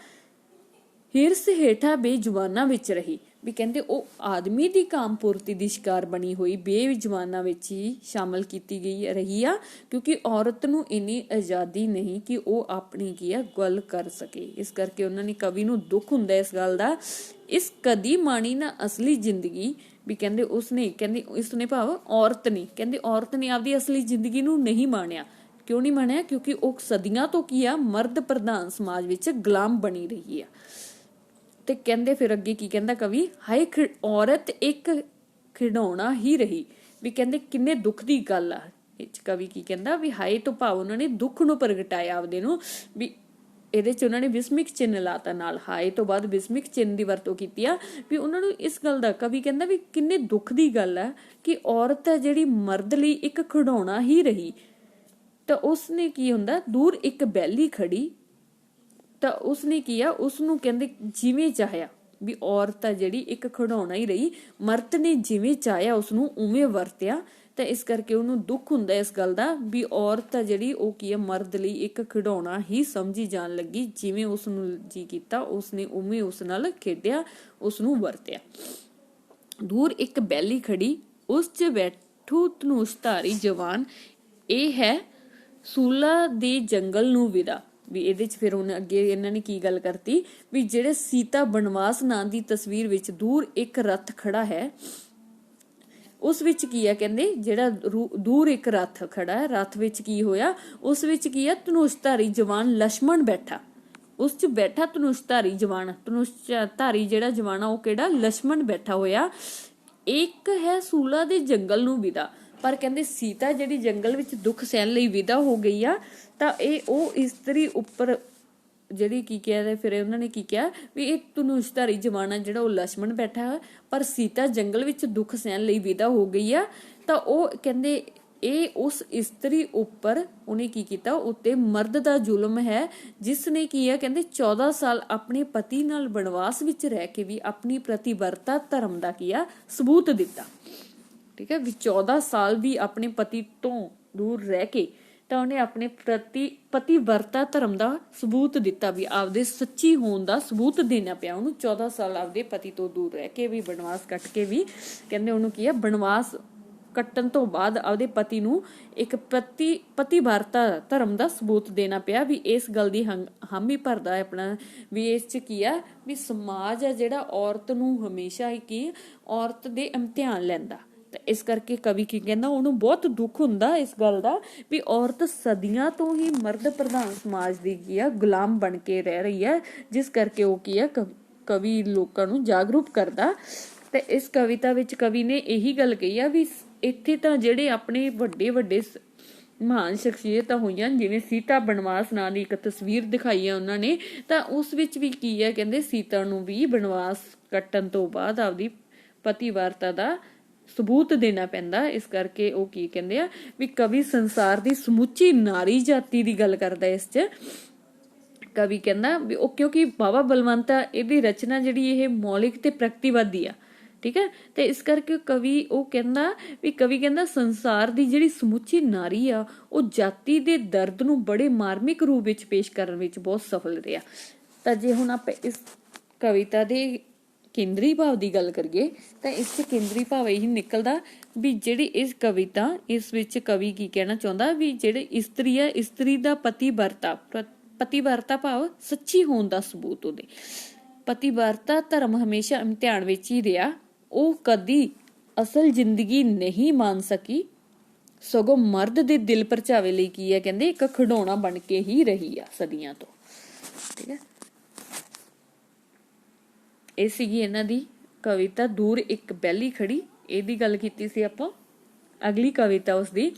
ਹਿਰਸ ਹੇਠਾਂ ਬੇਜਵਾਨਾਂ ਵਿੱਚ ਰਹੀ, ਵੀ ਕਹਿੰਦੇ ਉਹ ਆਦਮੀ ਦੀ ਕਾਮ ਪੂਰਤੀ ਦੀ ਸ਼ਿਕਾਰ ਬਣੀ ਹੋਈ ਬੇਜਵਾਨਾਂ ਵਿੱਚ ਹੀ ਸ਼ਾਮਲ ਕੀਤੀ ਗਈ ਰਹੀ ਆ, ਕਿਉਂਕਿ ਔਰਤ ਨੂੰ ਇੰਨੀ ਆਜ਼ਾਦੀ ਨਹੀਂ ਕਿ ਉਹ ਆਪਣੀ ਕੀ ਆ ਗੱਲ ਕਰ ਸਕੇ। ਇਸ ਕਰਕੇ ਉਹਨਾਂ ਨੇ ਕਵੀ ਨੂੰ ਦੁੱਖ ਹੁੰਦਾ ਇਸ ਗੱਲ ਦਾ, ਇਸ ਕਦੀ ਮਾਣੀ ਨਾ ਅਸਲੀ ਜ਼ਿੰਦਗੀ, ਵੀ ਕਹਿੰਦੇ ਉਸਨੇ ਕਹਿੰਦੇ ਇਸਨੇ ਭਾਵ ਔਰਤ ਨੇ, ਕਹਿੰਦੇ ਔਰਤ ਨੇ ਆਪਦੀ ਅਸਲੀ ਜ਼ਿੰਦਗੀ ਨੂੰ ਨਹੀਂ ਮਾਣਿਆ। ਕਿਉਂ ਨਹੀਂ ਮਾਣਿਆ, ਕਿਉਂਕਿ ਉਹ ਸਦੀਆਂ ਤੋਂ ਕੀ ਆ ਮਰਦ ਪ੍ਰਧਾਨ ਸਮਾਜ ਵਿੱਚ ਗੁਲਾਮ ਬਣੀ ਰਹੀ ਆ। ਤੇ ਕਹਿੰਦੇ ਫਿਰ ਅੱਗੇ ਕੀ ਕਹਿੰਦਾ ਕਵੀ, ਹਾਏ ਔਰਤ ਇੱਕ ਖਿਡੌਣਾ ਹੀ ਰਹੀ, ਵੀ ਕਹਿੰਦੇ ਕਿੰਨੇ ਦੁੱਖ ਦੀ ਗੱਲ ਆ ਕਵੀ ਕੀ ਕਹਿੰਦਾ ਵੀ ਹਾਏ ਤੋਂ ਭਾਵ ਉਹਨਾਂ ਨੇ ਦੁੱਖ ਨੂੰ ਪ੍ਰਗਟਾਇਆ ਆਪਦੇ ਨੂੰ, ਵੀ ਇਹਦੇ ਚ ਉਹਨਾਂ ਨੇ ਵਿਸਮਿਕ ਚਿੰਨ੍ਹ ਲਾਤਾ ਨਾਲ, ਹਾਏ ਤੋਂ ਬਾਅਦ ਵਿਸਮਿਕ ਚਿੰਨ੍ਹ ਦੀ ਵਰਤੋਂ ਕੀਤੀ ਆ, ਵੀ ਉਹਨਾਂ ਨੂੰ ਇਸ ਗੱਲ ਦਾ, ਕਵੀ ਕਹਿੰਦਾ ਵੀ ਕਿੰਨੇ ਦੁੱਖ ਦੀ ਗੱਲ ਹੈ ਕਿ ਔਰਤ ਹੈ ਜਿਹੜੀ ਮਰਦ ਲਈ ਇੱਕ ਖਿਡੌਣਾ ਹੀ ਰਹੀ, ਤਾਂ ਉਸਨੇ ਕੀ ਹੁੰਦਾ, ਦੂਰ ਇੱਕ ਬੈਲੀ ਖੜੀ, ਤਾਂ ਉਸਨੇ ਕੀ ਆ, ਉਸਨੂੰ ਕਹਿੰਦੇ ਜਿਵੇਂ ਚਾਹਿਆ, ਵੀ ਔਰਤ ਆ ਜਿਹੜੀ ਇੱਕ ਖਿਡੌਣਾ ਹੀ ਰਹੀ, ਮਰਦ ਨੇ ਜਿਵੇਂ ਚਾਹਿਆ ਉਸਨੂੰ ਉਵੇਂ ਵਰਤਿਆ, ਤਾਂ ਇਸ ਕਰਕੇ ਉਹਨੂੰ ਦੁੱਖ ਹੁੰਦਾ ਇਸ ਗੱਲ ਦਾ ਵੀ ਔਰਤ ਆ ਜਿਹੜੀ ਉਹ ਕੀ ਆ, ਮਰਦ ਲਈ ਇੱਕ ਖਿਡੌਣਾ ਹੀ ਸਮਝੀ ਜਾਣ ਲੱਗੀ, ਜਿਵੇਂ ਉਸਨੂੰ ਜੀ ਕੀਤਾ ਉਸਨੇ ਉਵੇਂ ਉਸ ਨਾਲ ਖੇਡਿਆ, ਉਸਨੂੰ ਵਰਤਿਆ। ਦੂਰ ਇੱਕ ਬੈਲੀ ਖੜੀ, ਉਸ 'ਚ ਬੈਠੂ ਧਨੁਸ਼ਧਾਰੀ ਜਵਾਨ, ਇਹ ਹੈ ਸੂਲਾ ਦੇ ਜੰਗਲ ਨੂੰ ਵਿਦਾ। ਵੀ ਇਹਦੇ ਚ ਫਿਰ ਹੁਣ ਅੱਗੇ ਇਹਨਾਂ ਨੇ ਕੀ ਗੱਲ ਕਰਤੀ, ਵੀ ਜਿਹੜੇ ਸੀਤਾ ਬਨਵਾਸ ਨਾਂ ਦੀ ਤਸਵੀਰ ਵਿੱਚ ਦੂਰ ਇੱਕ ਰੱਥ ਖੜਾ ਹੈ, ਉਸ ਵਿੱਚ ਕੀ ਹੈ, ਕਹਿੰਦੇ ਜਿਹੜਾ ਦੂਰ ਇੱਕ ਰੱਥ ਖੜਾ ਹੈ, ਰੱਥ ਵਿੱਚ ਕੀ ਹੋਇਆ, ਉਸ ਵਿੱਚ ਕੀ ਹੈ, ਧਨੁਸ਼ਧਾਰੀ ਜਵਾਨ ਲక్ష్మణ ਬੈਠਾ, ਉਸ ਚ ਬੈਠਾ ਧਨੁਸ਼ਧਾਰੀ ਜਵਾਨ, ਧਨੁਸ਼ਧਾਰੀ ਜਿਹੜਾ ਜਵਾਨ ਆ ਉਹ ਕਿਹੜਾ, ਲక్ష్మణ ਬੈਠਾ ਹੋਇਆ। ਇੱਕ ਹੈ ਸੂਲਾ ਦੇ ਜੰਗਲ ਨੂੰ ਵਿਦਾ, ਪਰ ਕਹਿੰਦੇ ਸੀਤਾ ਜਿਹੜੀ ਜੰਗਲ ਵਿੱਚ ਦੁੱਖ ਸਹਿਣ ਲਈ ਵਿਦਾ ਹੋ ਗਈ ਆ, ਤਾਂ ਇਹ ਉਹ ਇਸਤਰੀ ਉੱਪਰ ਜਿਹੜੀ ਕੀ ਕਿਹਾ, ਫਿਰ ਉਹਨਾਂ ਨੇ ਕੀ ਕਿਹਾ ਵੀ ਇਹ ਧਨੁਸ਼ਧਾਰੀ ਜਵਾਨ ਆ ਜਿਹੜਾ ਉਹ ਲక్ష్మణ ਬੈਠਾ ਹੈ, ਪਰ ਸੀਤਾ ਜੰਗਲ ਵਿੱਚ ਦੁੱਖ ਸਹਿਣ ਲਈ ਵਿਦਾ ਹੋ ਗਈ ਆ, ਤਾਂ ਉਹ ਕਹਿੰਦੇ ਇਹ ਉਸ ਇਸਤਰੀ ਉੱਪਰ ਉਹਨੇ ਕੀ ਕੀਤਾ, ਉੱਤੇ ਮਰਦ ਦਾ ਜ਼ੁਲਮ ਹੈ, ਜਿਸ ਨੇ ਕੀ ਹੈ, ਕਹਿੰਦੇ 14 ਸਾਲ ਆਪਣੇ ਪਤੀ ਨਾਲ ਬਨਵਾਸ ਵਿੱਚ ਰਹਿ ਕੇ ਵੀ ਆਪਣੀ ਪ੍ਰਤੀਬਰਤਾ ਧਰਮ ਦਾ ਕੀ ਆ ਸਬੂਤ ਦਿੱਤਾ। ਠੀਕ ਹੈ, ਵੀ 14 ਸਾਲ ਵੀ ਆਪਣੇ ਪਤੀ ਤੋਂ ਦੂਰ ਰਹਿ ਕੇ ਤਾਂ ਉਹਨੇ ਆਪਣੇ ਪਤੀਵਰਤਾ ਧਰਮ ਦਾ ਸਬੂਤ ਦਿੱਤਾ, ਵੀ ਆਪਦੇ ਸੱਚੀ ਹੋਣ ਦਾ ਸਬੂਤ ਦੇਣਾ ਪਿਆ ਉਹਨੂੰ। 14 ਸਾਲ ਆਪਦੇ ਪਤੀ ਤੋਂ ਦੂਰ ਰਹਿ ਕੇ ਵੀ, ਬਨਵਾਸ ਕੱਟ ਕੇ ਵੀ, ਕਹਿੰਦੇ ਉਹਨੂੰ ਕੀ ਆ, ਬਨਵਾਸ ਕੱਟਣ ਤੋਂ ਬਾਅਦ ਆਪਦੇ ਪਤੀ ਨੂੰ ਇੱਕ ਪਤੀਵਰਤਾ ਧਰਮ ਦਾ ਸਬੂਤ ਦੇਣਾ ਪਿਆ, ਵੀ ਇਸ ਗੱਲ ਦੀ ਹਾਮੀ ਭਰਦਾ ਹੈ ਆਪਣਾ, ਵੀ ਇਸ ਚ ਕੀ ਆ, ਵੀ ਸਮਾਜ ਆ ਜਿਹੜਾ ਔਰਤ ਨੂੰ ਹਮੇਸ਼ਾ ਹੀ ਕੀ ਔਰਤ ਦੇ ਇਮਤਿਹਾਨ ਲੈਂਦਾ, ਤਾਂ ਇਸ ਕਰਕੇ ਕਵੀ ਕੀ ਕਹਿੰਦਾ, ਉਹਨੂੰ ਬਹੁਤ ਦੁੱਖ ਹੁੰਦਾ ਇਸ ਗੱਲ ਦਾ ਵੀ ਔਰਤ ਸਦੀਆਂ ਤੋਂ ਹੀ ਮਰਦ ਪ੍ਰਧਾਨ ਸਮਾਜ ਦੀ ਕੀ ਆ ਗੁਲਾਮ ਬਣ ਕੇ ਰਹਿ ਰਹੀ ਹੈ, ਜਿਸ ਕਰਕੇ ਉਹ ਕੀ ਆ ਕਵੀ ਲੋਕਾਂ ਨੂੰ ਜਾਗਰੂਕ ਕਰਦਾ। ਤੇ ਇਸ ਕਵਿਤਾ ਵਿੱਚ ਕਵੀ ਨੇ ਇਹੀ ਗੱਲ ਕਹੀ ਆ ਵੀ ਇੱਥੇ ਤਾਂ ਜਿਹੜੇ ਆਪਣੇ ਵੱਡੇ ਵੱਡੇ ਮਹਾਨ ਸ਼ਖਸੀਅਤਾਂ ਹੋਈਆਂ, ਜਿਵੇਂ ਸੀਤਾ ਬਨਵਾਸ ਨਾਂ ਦੀ ਇੱਕ ਤਸਵੀਰ ਦਿਖਾਈ ਆ ਉਹਨਾਂ ਨੇ, ਤਾਂ ਉਸ ਵਿੱਚ ਵੀ ਕੀ ਆ, ਕਹਿੰਦੇ ਸੀਤਾ ਨੂੰ ਵੀ ਬਨਵਾਸ ਕੱਟਣ ਤੋਂ ਬਾਅਦ ਆਪਦੀ ਪਤੀਵਰਤਾ ਦਾ ਸਬੂਤ ਦੇਣਾ ਪੈਂਦਾ। ਇਸ ਕਰਕੇ ਉਹ ਕੀ ਕਹਿੰਦੇ ਆ ਵੀ ਕਵੀ ਸੰਸਾਰ ਦੀ ਸਮੁੱਚੀ ਨਾਰੀ ਜਾਤੀ ਦੀ ਗੱਲ ਕਰਦਾ ਇਸ 'ਚ। ਕਵੀ ਕਹਿੰਦਾ ਵੀ ਉਹ ਕਿਉਂਕਿ ਬਾਬਾ ਬਲਵੰਤ ਇਹਦੀ ਰਚਨਾ ਜਿਹੜੀ ਇਹ ਮੌਲਿਕ ਤੇ ਪ੍ਰਗਤੀਵਾਦੀ ਆ, ਠੀਕ ਹੈ, ਤੇ ਇਸ ਕਰਕੇ ਕਵੀ ਉਹ ਕਹਿੰਦਾ ਵੀ ਕਵੀ ਕਹਿੰਦਾ ਸੰਸਾਰ ਦੀ ਜਿਹੜੀ ਸਮੁੱਚੀ ਨਾਰੀ ਆ ਉਹ ਜਾਤੀ ਦੇ ਦਰਦ ਨੂੰ ਬੜੇ ਮਾਰਮਿਕ ਰੂਪ ਵਿੱਚ ਪੇਸ਼ ਕਰਨ ਵਿੱਚ ਬਹੁਤ ਸਫਲ ਰਿਹਾ। ਤਾਂ ਜੇ ਹੁਣ ਆਪਾਂ ਇਸ ਕਵਿਤਾ ਦੇ ਕੇਂਦਰੀ ਭਾਵ ਦੀ ਗੱਲ ਕਰੀਏ ਤਾਂ ਇਸ ਚ ਕੇਂਦਰੀ ਭਾਵ ਇਹੀ ਨਿਕਲਦਾ ਵੀ ਜਿਹੜੀ ਇਸ ਕਵਿਤਾ, ਇਸ ਵਿੱਚ ਕਵੀ ਕੀ ਕਹਿਣਾ ਚਾਹੁੰਦਾ ਵੀ ਜਿਹੜੇ ਇਸਤਰੀ ਹੈ, ਇਸਤਰੀ ਦਾ ਪਤੀਵਰਤਾ ਭਾਵ ਸੱਚੀ ਹੋਣ ਦਾ ਸਬੂਤ, ਉਹਦੇ ਪਤੀਵਰਤਾ ਧਰਮ ਹਮੇਸ਼ਾ ਇਮਤਿਹਾਨ ਵਿੱਚ ਹੀ ਰਿਹਾ, ਉਹ ਕਦੀ ਅਸਲ ਜ਼ਿੰਦਗੀ ਨਹੀਂ ਮੰਨ ਸਕੀ, ਸਗੋਂ ਮਰਦ ਦੇ ਦਿਲ ਪਰਚਾਵੇ ਲਈ ਕੀ ਹੈ, ਕਹਿੰਦੇ ਇੱਕ ਖਿਡੌਣਾ ਬਣ ਕੇ ਹੀ ਰਹੀ ਆ ਸਦੀਆਂ ਤੋਂ। ਠੀਕ ਹੈ, ਇਹ ਸੀਗੀ ਇਹਨਾਂ ਦੀ ਕਵਿਤਾ ਦੂਰ ਇੱਕ ਬੈਲੀ ਖੜੀ, ਇਹਦੀ ਗੱਲ ਕੀਤੀ ਸੀ ਆਪਾਂ। ਅਗਲੀ ਕਵਿਤਾ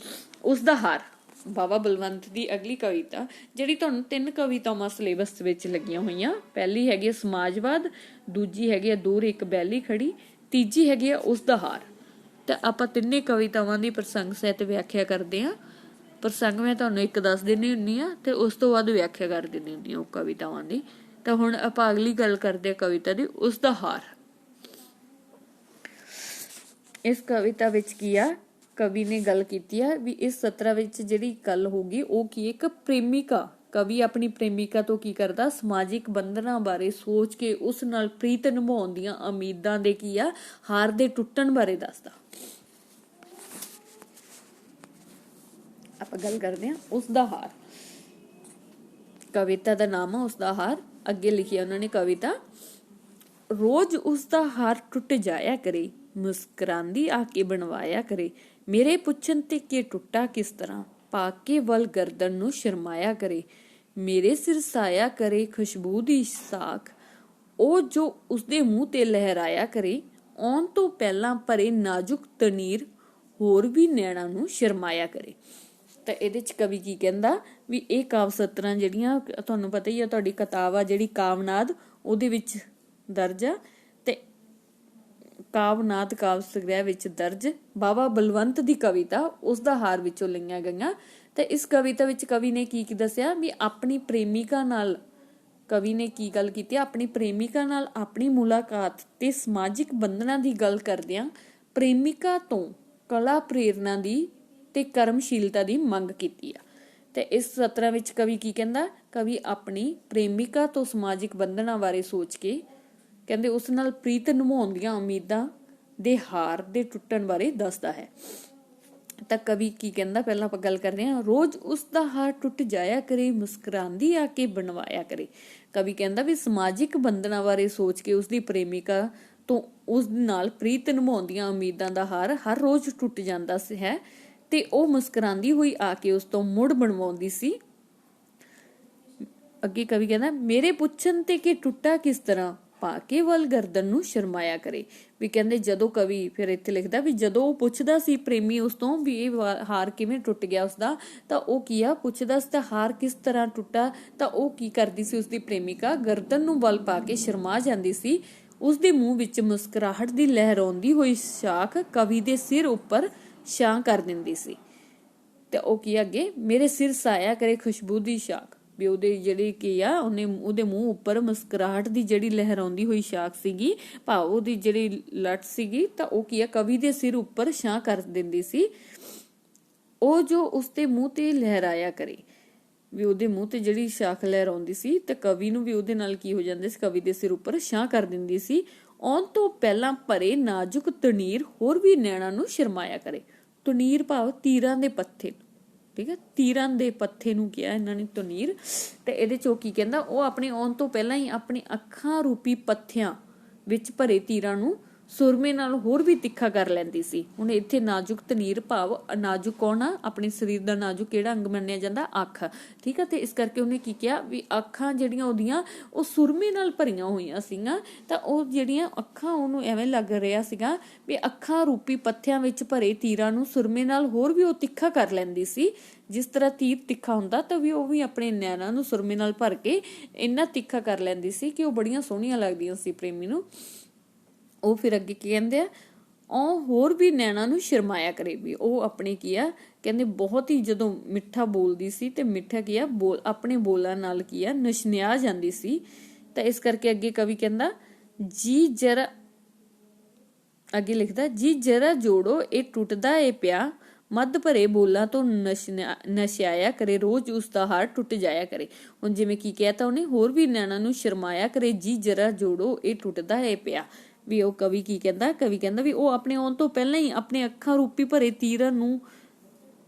ਉਸਦਾ ਹਾਰ, ਬਾਬਾ ਬਲਵੰਤ ਦੀ ਅਗਲੀ ਕਵਿਤਾ ਜਿਹੜੀ ਤੁਹਾਨੂੰ 3 ਕਵਿਤਾਵਾਂ ਸਿਲੇਬਸ ਵਿੱਚ ਲੱਗੀਆਂ ਹੋਈਆਂ। ਪਹਿਲੀ ਹੈਗੀ ਹੈ ਸਮਾਜਵਾਦ, ਦੂਜੀ ਹੈਗੀ ਹੈ ਦੂਰ ਇੱਕ ਬੈਲੀ ਖੜੀ, ਤੀਜੀ ਹੈਗੀ ਹੈ ਉਸਦਾ ਹਾਰ। ਤਾਂ ਆਪਾਂ ਤਿੰਨੇ ਕਵਿਤਾਵਾਂ ਦੀ ਪ੍ਰਸੰਗ ਸਹਿਤ ਵਿਆਖਿਆ ਕਰਦੇ ਹਾਂ। ਪ੍ਰਸੰਗ ਮੈਂ ਤੁਹਾਨੂੰ ਇੱਕ ਦੱਸ ਦਿੰਦੀ ਹੁੰਦੀ ਹਾਂ ਤੇ ਉਸ ਤੋਂ ਬਾਅਦ ਵਿਆਖਿਆ ਕਰ ਦਿੰਦੀ ਹੁੰਦੀ ਹਾਂ ਉਹ ਕਵਿਤਾਵਾਂ ਦੀ। ਤਾਂ ਹੁਣ ਆਪਾਂ ਅਗਲੀ ਗੱਲ ਕਰਦੇ ਹਾਂ ਕਵਿਤਾ ਦੀ, ਉਸਦਾ ਹਾਰ। ਇਸ ਕਵਿਤਾ ਵਿੱਚ ਕੀ ਆ, ਕਵੀ ਨੇ ਗੱਲ ਕੀਤੀ ਆ ਵੀ ਇਸ ਸਤਰਾਂ ਵਿੱਚ ਜਿਹੜੀ ਗੱਲ ਹੋਗੀ ਉਹ ਕੀ, ਇੱਕ ਪ੍ਰੇਮਿਕਾ, ਕਵੀ ਆਪਣੀ ਪ੍ਰੇਮਿਕਾ ਤੋਂ ਕੀ ਕਰਦਾ, ਸਮਾਜਿਕ ਬੰਧਨਾਂ ਬਾਰੇ ਸੋਚ ਕੇ ਉਸ ਨਾਲ ਪ੍ਰੀਤ ਨਿਭਾਉਣ ਦੀਆਂ ਉਮੀਦਾਂ ਦੇ ਕੀ ਆ ਹਾਰ ਦੇ ਟੁੱਟਣ ਬਾਰੇ ਦੱਸਦਾ। ਆਪਾਂ ਗੱਲ ਕਰਦੇ ਹਾਂ ਉਸਦਾ ਹਾਰ। ਕਵਿਤਾ ਦਾ ਨਾਮ ਆ ਉਸਦਾ ਹਾਰ। ਅੱਗੇ ਲਿਖਿਆ ਉਹਨਾਂ ਨੇ ਕਵਿਤਾ, ਰੋਜ਼ ਉਸਦਾ ਹਾਰ ਟੁੱਟ ਜਾਇਆ ਕਰੇ, ਮੁਸਕਰਾਂਦੀ ਆ ਕੇ ਬਣਵਾਇਆ ਕਰੇ, ਮੇਰੇ ਪੁੱਛਣ ਤੇ ਕਿ ਟੁੱਟਾ ਕਿਸ ਤਰ੍ਹਾਂ, ਪਾ ਕੇ ਵੱਲ ਗਰਦਨ ਨੂੰ ਸ਼ਰਮਾਇਆ ਕਰੇ, ਮੇਰੇ ਸਿਰ ਸਾਇਆ ਕਰੇ ਖੁਸ਼ਬੂ ਦੀ ਸਾਖ, ਉਹ ਜੋ ਉਸਦੇ ਮੂੰਹ ਤੇ ਲਹਿਰਾਇਆ ਕਰੇ, ਆਉਣ ਤੋਂ ਪਹਿਲਾਂ ਭਰੇ ਨਾਜ਼ੁਕ ਤਨੀਰ, ਹੋਰ ਵੀ ਨੈਣਾ ਨੂੰ ਸ਼ਰਮਾਇਆ ਕਰੇ। ਤਾਂ ਇਹਦੇ ਚ ਕਵੀ ਕੀ ਕਹਿੰਦਾ ਵੀ ਇਹ ਕਾਵ ਸਤਰਾਂ ਜਿਹੜੀਆਂ ਤੁਹਾਨੂੰ ਪਤਾ ਹੀ ਆ, ਤੁਹਾਡੀ ਕਿਤਾਬ ਆ ਜਿਹੜੀ ਕਾਵਨਾਦ ਉਹਦੇ ਵਿੱਚ ਦਰਜ ਆ, ਤੇ ਕਾਵਨਾਦ ਕਾਵ ਸੰਗ੍ਰਹਿ ਵਿੱਚ ਦਰਜ ਬਾਬਾ ਬਲਵੰਤ ਦੀ ਕਵਿਤਾ ਉਸ ਦਾ ਹਾਰ ਵਿੱਚੋਂ ਲਈਆਂ ਗਈਆਂ। ਤੇ ਇਸ ਕਵਿਤਾ ਵਿੱਚ ਕਵੀ ਨੇ ਕੀ ਦੱਸਿਆ ਵੀ ਆਪਣੀ ਪ੍ਰੇਮਿਕਾ ਨਾਲ, ਕਵੀ ਨੇ ਕੀ ਗੱਲ ਕੀਤੀ, ਆਪਣੀ ਪ੍ਰੇਮਿਕਾ ਨਾਲ ਆਪਣੀ ਮੁਲਾਕਾਤ ਤੇ ਸਮਾਜਿਕ ਬੰਧਨਾਂ ਦੀ ਗੱਲ ਕਰਦਿਆਂ ਪ੍ਰੇਮਿਕਾ ਤੋਂ ਕਲਾ ਪ੍ਰੇਰਨਾ ਦੀ ਤੇ ਕਰਮਸ਼ੀਲਤਾ ਦੀ ਮੰਗ ਕੀਤੀ ਆ। ਤੇ ਇਸ ਸਤਰਾਂ ਵਿੱਚ ਕਵੀ ਕੀ ਕਹਿੰਦਾ, ਕਵੀ ਆਪਣੀ ਪ੍ਰੇਮਿਕਾ ਤੋਂ ਸਮਾਜਿਕ ਬੰਧਨਾਂ ਬਾਰੇ ਸੋਚ ਕੇ ਕਹਿੰਦੇ ਉਸ ਨਾਲ ਪ੍ਰੀਤ ਨਿਭਾਉਣ ਦੀਆਂ ਉਮੀਦਾਂ ਦੇ ਹਾਰ ਦੇ ਟੁੱਟਣ ਬਾਰੇ ਦੱਸਦਾ ਹੈ। ਤਾਂ ਕਵੀ ਕੀ ਕਹਿੰਦਾ, ਪਹਿਲਾਂ ਆਪਾਂ ਗੱਲ ਕਰਦੇ ਹਾਂ, ਰੋਜ਼ ਉਸ ਦਾ ਹਾਰ ਟੁੱਟ ਜਾਇਆ ਕਰੇ, ਮੁਸਕਰਾਂਦੀ ਆ ਕੇ ਬਣਵਾਇਆ ਕਰੇ। ਕਵੀ ਕਹਿੰਦਾ ਵੀ ਸਮਾਜਿਕ ਬੰਧਨਾਂ ਬਾਰੇ ਸੋਚ ਕੇ ਉਸਦੀ ਪ੍ਰੇਮਿਕਾ ਤੋਂ ਉਸ ਨਾਲ ਪ੍ਰੀਤ ਨਿਭਾਉਣ ਦੀਆਂ ਉਮੀਦਾਂ ਦਾ ਹਾਰ ਹਰ ਰੋਜ਼ ਟੁੱਟ ਜਾਂਦਾ ਹੈ ਤੇ ਉਹ ਮੁਸਕਰਾਂਦੀ ਹੋਈ ਆ ਕੇ ਉਸ ਤੋਂ ਮੁੜ ਬਣਵਾਉਂਦੀ ਸੀ। ਅੱਗੇ ਕਵੀ ਕਹਿੰਦਾ, ਮੇਰੇ ਪੁੱਛਣ ਤੇ ਕਿ ਟੁੱਟਾ ਕਿਸ ਤਰ੍ਹਾਂ, ਪਾ ਕੇ ਵੱਲ ਗਰਦਨ ਨੂੰ ਸ਼ਰਮਾਇਆ ਕਰੇ। ਵੀ ਕਹਿੰਦੇ ਜਦੋਂ ਕਵੀ ਫਿਰ ਇੱਥੇ ਲਿਖਦਾ ਵੀ ਜਦੋਂ ਉਹ ਪੁੱਛਦਾ ਸੀ ਪ੍ਰੇਮੀ ਉਸ ਤੋਂ ਵੀ ਇਹ ਹਾਰ ਕਿਵੇਂ ਟੁੱਟ ਗਿਆ ਉਸਦਾ, ਤਾਂ ਉਹ ਕੀ ਆ ਪੁੱਛਦਾ ਸੀ ਤਾਂ ਹਾਰ ਕਿਸ ਤਰ੍ਹਾਂ ਟੁੱਟਾ, ਤਾਂ ਉਹ ਕੀ ਕਰਦੀ ਸੀ, ਉਸਦੀ ਪ੍ਰੇਮਿਕਾ ਗਰਦਨ ਨੂੰ ਵੱਲ ਪਾ ਕੇ ਸ਼ਰਮਾ ਜਾਂਦੀ ਸੀ। ਉਸਦੇ ਮੂੰਹ ਵਿੱਚ ਮੁਸਕਰਾਹਟ ਦੀ ਲਹਿਰਾਉਂਦੀ ਹੋਈ ਸ਼ਾਖ ਕਵੀ ਦੇ ਸਿਰ ਉੱਪਰ ਛਾਂ ਕਰ ਦਿੰਦੀ ਸੀ। ਤੇ ਉਹ ਕੀ ਅੱਗੇ, ਮੇਰੇ ਸਿਰ ਸਾਇਆ ਕਰੇ ਖੁਸ਼ਬੂ ਦੀ ਸ਼ਾਖ, ਵੀ ਉਹਦੇ ਜਿਹੜੀ ਕੀ ਆ ਉਹਨੇ ਉਹਦੇ ਮੂੰਹ ਉੱਪਰ ਮੁਸਕਰਾਹਟ ਦੀ ਜਿਹੜੀ ਲਹਿਰਾਉਂਦੀ ਹੋਈ ਸ਼ਾਖ ਸੀਗੀ, ਭਾਵ ਉਹਦੀ ਜਿਹੜੀ ਲੱਟ ਸੀਗੀ, ਤਾਂ ਉਹ ਕੀ ਆ ਕਵੀ ਦੇ ਸਿਰ ਉੱਪਰ ਛਾਂ ਕਰ ਦਿੰਦੀ ਸੀ। ਉਹ ਜੋ ਉਸਦੇ ਮੂੰਹ ਤੇ ਲਹਿਰਾਇਆ ਕਰੇ, ਵੀ ਉਹਦੇ ਮੂੰਹ ਤੇ ਜਿਹੜੀ ਸ਼ਾਖ ਲਹਿਰਾਉਂਦੀ ਸੀ ਤੇ ਕਵੀ ਨੂੰ ਵੀ ਉਹਦੇ ਨਾਲ ਕੀ ਹੋ ਜਾਂਦੇ ਸੀ, ਕਵੀ ਦੇ ਸਿਰ ਉੱਪਰ ਛਾਂ ਕਰ ਦਿੰਦੀ ਸੀ। ਆਉਣ ਤੋਂ ਪਹਿਲਾਂ ਭਰੇ ਨਾਜ਼ੁਕ ਤਣੀਰ ਹੋਰ ਵੀ ਨੈਣਾ ਨੂੰ ਸ਼ਰਮਾਇਆ ਕਰੇ। ਤਣੀਰ ਭਾਵ ਤੀਰਾਂ ਦੇ ਪੱਥੇ, ਠੀਕ ਹੈ, ਤੀਰਾਂ ਦੇ ਪੱਥੇ ਨੂੰ ਕਿਹਾ ਇਹਨਾਂ ਨੇ ਤਣੀਰ। ਤੇ ਇਹਦੇ ਚੋਂ ਕੀ ਕਹਿੰਦਾ, ਉਹ ਆਪਣੇ ਆਉਣ ਤੋਂ ਪਹਿਲਾਂ ਹੀ ਆਪਣੀ ਅੱਖਾਂ ਰੂਪੀ ਪੱਥਿਆਂ ਵਿੱਚ ਭਰੇ ਤੀਰਾਂ ਨੂੰ ਸੁਰਮੇ ਨਾਲ ਹੋਰ ਵੀ ਤਿੱਖਾ ਕਰ ਲੈਂਦੀ ਸੀ। ਹੁਣ ਇੱਥੇ ਨਾਜ਼ੁਕ ਤਣੀਰ ਭਾਵ ਨਾਜ਼ੁਕ ਕੌਣ ਆ, ਆਪਣੇ ਸਰੀਰ ਦਾ ਨਾਜ਼ੁਕ ਕਿਹੜਾ ਅੰਗ ਮੰਨਿਆ ਜਾਂਦਾ, ਅੱਖ, ਠੀਕ ਆ। ਤੇ ਇਸ ਕਰਕੇ ਉਹਨੇ ਕੀ ਕਿਹਾ ਵੀ ਅੱਖਾਂ ਜਿਹੜੀਆਂ ਉਹਦੀਆਂ ਉਹ ਸੁਰਮੇ ਨਾਲ ਭਰੀਆਂ ਹੋਈਆਂ ਸੀਗੀਆਂ, ਤਾਂ ਉਹ ਜਿਹੜੀਆਂ ਅੱਖਾਂ ਉਹਨੂੰ ਐਵੇਂ ਲੱਗ ਰਿਹਾ ਸੀਗਾ ਵੀ ਅੱਖਾਂ ਰੂਪੀ ਪੱਥਿਆਂ ਵਿੱਚ ਭਰੇ ਤੀਰਾਂ ਨੂੰ ਸੁਰਮੇ ਨਾਲ ਹੋਰ ਵੀ ਉਹ ਤਿੱਖਾ ਕਰ ਲੈਂਦੀ ਸੀ। ਜਿਸ ਤਰ੍ਹਾਂ ਤੀਰ ਤਿੱਖਾ ਹੁੰਦਾ ਤਾਂ ਵੀ ਉਹ ਵੀ ਆਪਣੇ ਨੈਣਾਂ ਨੂੰ ਸੁਰਮੇ ਨਾਲ ਭਰ ਕੇ ਇੰਨਾ ਤਿੱਖਾ ਕਰ ਲੈਂਦੀ ਸੀ ਕਿ ਉਹ ਬੜੀਆਂ ਸੋਹਣੀਆਂ ਲੱਗਦੀਆਂ ਸੀ ਪ੍ਰੇਮੀ ਨੂੰ। ਉਹ ਫਿਰ ਅੱਗੇ ਕੀ ਕਹਿੰਦੇ ਆ, ਉਹ ਹੋਰ ਵੀ ਨੈਣਾ ਨੂੰ ਸ਼ਰਮਾਇਆ ਕਰੇ। ਵੀ ਉਹ ਆਪਣੇ ਕੀ ਆ ਕਹਿੰਦੇ ਬਹੁਤ ਹੀ ਜਦੋਂ ਮਿੱਠਾ ਬੋਲਦੀ ਸੀ ਤੇ ਮਿੱਠਾ ਕੀ ਆ ਆਪਣੇ ਬੋਲਾਂ ਨਾਲ ਕੀ ਆ ਨਸ਼ਨਿਆ ਜਾਂਦੀ ਸੀ। ਤਾਂ ਇਸ ਕਰਕੇ ਅੱਗੇ ਕਵੀ ਕਹਿੰਦਾ, ਜੀ ਜਰਾ ਅੱਗੇ ਲਿਖਦਾ, ਜੀ ਜਰਾ ਜੋੜੋ ਇਹ ਟੁੱਟਦਾ ਏ ਪਿਆ, ਮੱਧ ਭਰੇ ਬੋਲਾਂ ਤੋਂ ਨਸ਼ਿਆਇਆ ਕਰੇ, ਰੋਜ਼ ਉਸ ਦਾ ਹਾਰ ਟੁੱਟ ਜਾਇਆ ਕਰੇ। ਹੁਣ ਜਿਵੇਂ ਕੀ ਕਿਹਾ ਤਾਂ ਉਹਨੇ, ਹੋਰ ਵੀ ਨੈਣਾ ਨੂੰ ਸ਼ਰਮਾਇਆ ਕਰੇ, ਜੀ ਜਰਾ ਜੋੜੋ ਇਹ ਟੁੱਟਦਾ ਏ ਪਿਆ। ਵੀ ਉਹ ਕਵੀ ਕੀ ਕਹਿੰਦਾ, ਕਵੀ ਕਹਿੰਦਾ ਵੀ ਉਹ ਆਪਣੇ ਆਉਣ ਤੋਂ ਪਹਿਲਾਂ ਹੀ ਆਪਣੇ ਅੱਖਾਂ ਰੂਪੀ ਭਰੇ ਤੀਰਾਂ ਨੂੰ,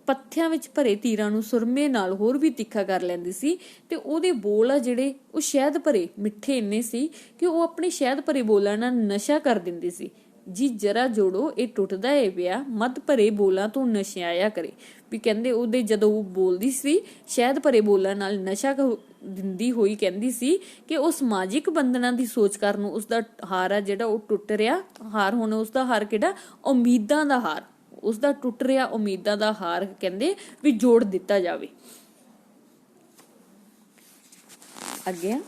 ਪੱਥਿਆਂ ਵਿੱਚ ਭਰੇ ਤੀਰਾਂ ਨੂੰ ਸੁਰਮੇ ਨਾਲ ਹੋਰ ਵੀ ਤਿੱਖਾ ਕਰ ਲੈਂਦੀ ਸੀ। ਤੇ ਉਹਦੇ ਬੋਲ ਆ ਜਿਹੜੇ ਉਹ ਸ਼ਹਿਦ ਭਰੇ ਮਿੱਠੇ ਇੰਨੇ ਸੀ ਕਿ ਉਹ ਆਪਣੇ ਸ਼ਹਿਦ ਭਰੇ ਬੋਲਾਂ ਨਾਲ ਨਸ਼ਾ ਕਰ ਦਿੰਦੀ ਸੀ। ਜੀ ਜਰਾ ਜੋੜੋ ਇਹ ਟੁੱਟਦਾ ਏ ਪਿਆ, ਮੱਧ ਭਰੇ ਬੋਲਾਂ ਤੋਂ ਨਸ਼ਿਆਇਆ ਕਰੇ। ਵੀ ਕਹਿੰਦੇ ਉਹਦੇ ਜਦੋਂ ਉਹ ਬੋਲਦੀ ਸੀ ਸ਼ਹਿਦ ਭਰੇ ਬੋਲਾਂ ਨਾਲ ਨਸ਼ਾ ਦਿੰਦੀ ਹੋਈ ਕਹਿੰਦੀ ਸੀ ਕਿ ਉਹ ਸਮਾਜਿਕ ਬੰਧਨਾਂ ਦੀ ਸੋਚ ਕਰਨ ਉਸਦਾ ਹਾਰ ਆ ਜਿਹੜਾ ਉਹ ਟੁੱਟ ਰਿਹਾ ਹਾਰ। ਹੁਣ ਉਸਦਾ ਹਾਰ ਕਿਹੜਾ, ਉਮੀਦਾਂ ਦਾ ਹਾਰ, ਉਸਦਾ ਟੁੱਟ ਰਿਹਾ ਉਮੀਦਾਂ ਦਾ ਹਾਰ ਕਹਿੰਦੇ ਵੀ ਜੋੜ ਦਿੱਤਾ ਜਾਵੇ। ਅੱਗੇ,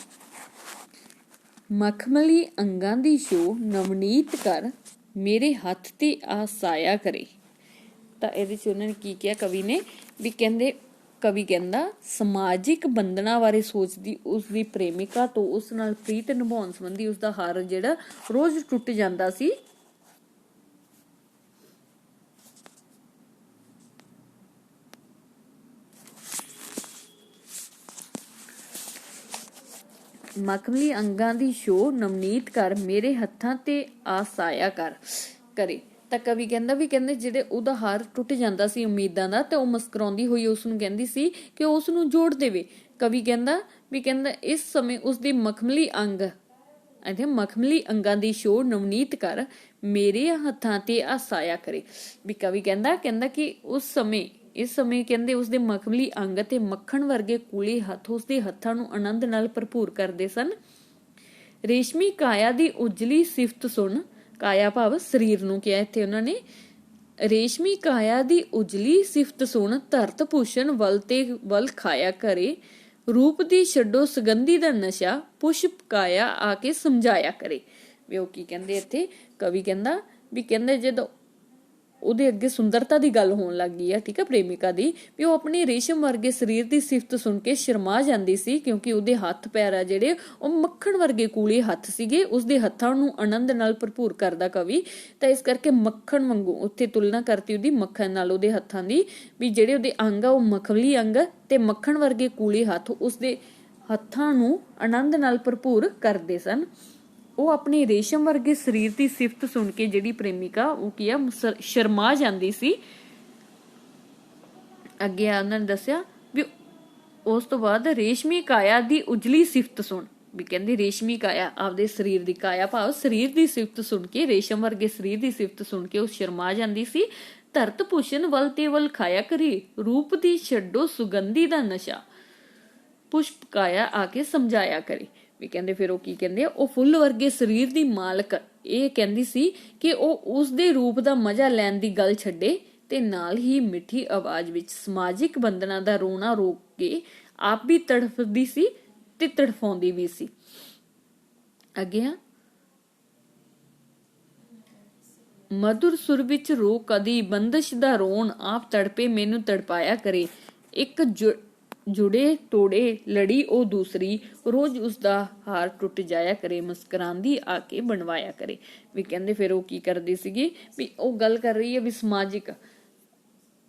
ਮਖਮਲੀ ਅੰਗਾਂ ਦੀ ਸ਼ੋ ਨਵਨੀਤ ਕਰ, ਮੇਰੇ ਹੱਥ ਤੇ ਆਸਾਇਆ ਕਰੇ। ਤਾਂ ਇਹਦੇ ਚ ਉਹਨਾਂ ਨੇ ਕੀ ਕਿਹਾ ਕਵੀ ਨੇ, ਵੀ ਕਹਿੰਦੇ ਕਵੀ ਕਹਿੰਦਾ ਸਮਾਜਿਕ ਬੰਧਨਾਂ ਬਾਰੇ ਸੋਚਦੀ ਉਸਦੀ ਪ੍ਰੇਮਿਕਾ ਤੋਂ ਉਸ ਨਾਲ ਪ੍ਰੀਤ ਨਿਭਾਉਣ ਸੰਬੰਧੀ ਉਸਦਾ ਹਾਰ ਜਿਹੜਾ ਰੋਜ਼ ਟੁੱਟ ਜਾਂਦਾ ਸੀ। ਮਖਮਲੀ ਅੰਗਾਂ ਦੀ ਸ਼ੋ ਨਵਨੀਤ ਕਰ, ਮੇਰੇ ਹੱਥਾਂ ਤੇ ਆਸਾਇਆ ਕਰੇ। ਤਾਂ ਕਵੀ ਕਹਿੰਦਾ ਵੀ ਕਹਿੰਦੇ ਜਿਹੜੇ ਉਹਦਾ ਹਾਰ ਟੁੱਟ ਜਾਂਦਾ ਸੀ ਉਮੀਦਾਂ ਦਾ, ਤੇ ਉਹ ਮੁਸਕਰਾਉਂਦੀ ਹੋਈ ਉਸ ਨੂੰ ਕਹਿੰਦੀ ਸੀ ਕਿ ਉਸ ਨੂੰ ਜੋੜ ਦੇਵੇ। ਕਵੀ ਕਹਿੰਦਾ ਵੀ ਕਹਿੰਦਾ ਇਸ ਸਮੇਂ ਉਸਦੇ ਮਖਮਲੀ ਅੰਗਾਂ ਦੀ ਸ਼ੋ ਨਵਨੀਤ ਕਰ, ਮੇਰੇ ਹੱਥਾਂ ਤੇ ਆਸਾਇਆ ਕਰੇ। ਵੀ ਕਵੀ ਕਹਿੰਦਾ ਕਿ ਇਸ ਸਮੇਂ ਕਹਿੰਦੇ ਉਸਦੇ ਮਖਮਲੀ ਅੰਗ ਤੇ ਮੱਖਣ ਵਰਗੇ ਕੂਲੇ ਹੱਥ ਉਸਦੇ ਹੱਥਾਂ ਨੂੰ ਆਨੰਦ ਨਾਲ ਭਰਪੂਰ ਕਰਦੇ ਸਨ। ਰੇਸ਼ਮੀ ਕਾਇਆ ਦੀ ਉਜਲੀ ਸਿਫਤ ਸੁਣ, ਕਾਇਆ ਭਾਵ ਸਰੀਰ ਨੂੰ ਕਿਹਾ ਇੱਥੇ ਉਹਨਾਂ ਨੇ, ਰੇਸ਼ਮੀ ਕਾਇਆ ਦੀ ਉਜਲੀ ਸਿਫਤ ਸੁਣ, ਧਰਤ ਭੂਸ਼ਣ ਵਲ ਤੇ ਵਲ ਖਾਇਆ ਕਰੇ। ਰੂਪ ਦੀ ਛੱਡੋ ਸੁਗੰਧੀ ਦਾ ਨਸ਼ਾ, ਪੁਸ਼ਪ ਕਾਇਆ ਆ ਕੇ ਸਮਝਾਇਆ ਕਰੇ। ਵੀ ਉਹ ਕੀ ਕਹਿੰਦੇ ਇੱਥੇ ਕਵੀ ਕਹਿੰਦਾ ਵੀ ਕਹਿੰਦੇ ਜਦੋਂ ਉਹਦੇ ਅੱਗੇ ਸੁੰਦਰਤਾ ਦੀ ਗੱਲ ਹੋਣ ਲੱਗ ਗਈ ਆ, ਠੀਕ ਆ, ਪ੍ਰੇਮਿਕਾ ਦੀ, ਵੀ ਉਹ ਆਪਣੀ ਰੇਸ਼ਮ ਵਰਗੇ ਸਰੀਰ ਦੀ ਸਿਫਤ ਸੁਣ ਕੇ ਸ਼ਰਮਾ ਜਾਂਦੀ ਸੀ, ਕਿਉਂਕਿ ਉਹਦੇ ਹੱਥ ਪੈਰ ਆ ਜਿਹੜੇ ਉਹ ਮੱਖਣ ਵਰਗੇ ਕੂਲੇ ਹੱਥ ਸੀਗੇ। ਉਸਦੇ ਹੱਥਾਂ ਨੂੰ ਆਨੰਦ ਨਾਲ ਭਰਪੂਰ ਕਰਦਾ ਕਵੀ, ਤਾਂ ਇਸ ਕਰਕੇ ਮੱਖਣ ਵਾਂਗੂ ਉੱਥੇ ਤੁਲਨਾ ਕਰਤੀ ਉਹਦੀ ਮੱਖਣ ਨਾਲ ਉਹਦੇ ਹੱਥਾਂ ਦੀ, ਵੀ ਜਿਹੜੇ ਉਹਦੇ ਅੰਗ ਆ ਉਹ ਮਖਮਲੀ ਅੰਗ ਤੇ ਮੱਖਣ ਵਰਗੇ ਕੂਲੇ ਹੱਥ ਉਸਦੇ ਹੱਥਾਂ ਨੂੰ ਆਨੰਦ ਨਾਲ ਭਰਪੂਰ ਕਰਦੇ ਸਨ। ਉਹ ਆਪਣੀ ਰੇਸ਼ਮ ਵਰਗੇ ਸਰੀਰ ਦੀ ਸਿਫਤ ਸੁਣ ਕੇ ਜਿਹੜੀ ਪ੍ਰੇਮਿਕਾ ਉਹ ਕੀ ਆ ਸ਼ਰਮਾ ਜਾਂਦੀ ਸੀ। ਅੱਗੇ ਉਹਨਾਂ ਨੇ ਦੱਸਿਆ ਵੀ ਉਸ ਤੋਂ ਬਾਅਦ ਰੇਸ਼ਮੀ ਕਾਇਆ ਦੀ ਉਜਲੀ ਸਿਫਤ ਸੁਣ, ਵੀ ਕਹਿੰਦੇ ਰੇਸ਼ਮੀ ਕਾਇਆ ਆਪਦੇ ਸਰੀਰ ਦੀ, ਕਾਇਆ ਭਾਵ ਸਰੀਰ ਦੀ ਸਿਫਤ ਸੁਣ ਕੇ, ਰੇਸ਼ਮ ਵਰਗੇ ਸਰੀਰ ਦੀ ਸਿਫਤ ਸੁਣ ਕੇ ਉਹ ਸ਼ਰਮਾ ਜਾਂਦੀ ਸੀ। ਧਰਤ ਭੂਸ਼ਣ ਵਲ ਤੇ ਵਲ ਖਾਇਆ ਕਰੀ, ਰੂਪ ਦੀ ਛੱਡੋ ਸੁਗੰਧੀ ਦਾ ਨਸ਼ਾ, ਪੁਸ਼ਪ ਕਾਇਆ ਆ ਕੇ ਸਮਝਾਇਆ ਕਰੇ। ਵੀ ਕਹਿੰਦੇ ਫਿਰ ਉਹ ਕੀ ਕਹਿੰਦੇ, ਉਹ ਫੁੱਲ ਵਰਗੇ ਸਰੀਰ ਦੀ ਮਾਲਕ ਇਹ ਕਹਿੰਦੀ ਸੀ ਕਿ ਉਹ ਉਸਦੇ ਰੂਪ ਦਾ ਮਜ਼ਾ ਲੈਣ ਦੀ ਗੱਲ ਛੱਡੇ ਤੇ ਨਾਲ ਹੀ ਮਿੱਠੀ ਆਵਾਜ਼ ਵਿੱਚ ਸਮਾਜਿਕ ਬੰਧਨਾਂ ਦਾ ਰੋਣਾ ਰੋਕ ਕੇ ਆਪ ਵੀ ਤੜਫਦੀ ਸੀ ਤੇ ਤੜਫਾਉਂਦੀ ਵੀ ਸੀ। ਅੱਗੇ ਮਧੁਰ ਸੁਰ ਵਿੱਚ ਰੋ ਕਦੀ ਬੰਦਸ਼ ਦਾ ਰੋਣ, ਆਪ ਤੜਪੇ ਮੈਨੂੰ ਤੜਪਾਇਆ ਕਰੇ। ਇੱਕ ਜੁੜੇ ਤੋੜੇ ਲੜੀ ਉਹ ਦੂਸਰੀ, ਰੋਜ਼ ਉਸਦਾ ਹਾਰ ਟੁੱਟ ਜਾਇਆ ਕਰੇ, ਮੁਸਕਰਾਂਦੀ ਆ ਕੇ ਬਣਵਾਇਆ ਕਰੇ। ਵੀ ਕਹਿੰਦੇ ਫਿਰ ਉਹ ਕੀ ਕਰਦੀ ਸੀਗੀ, ਵੀ ਉਹ ਗੱਲ ਕਰ ਰਹੀ ਹੈ ਵੀ ਸਮਾਜਿਕ,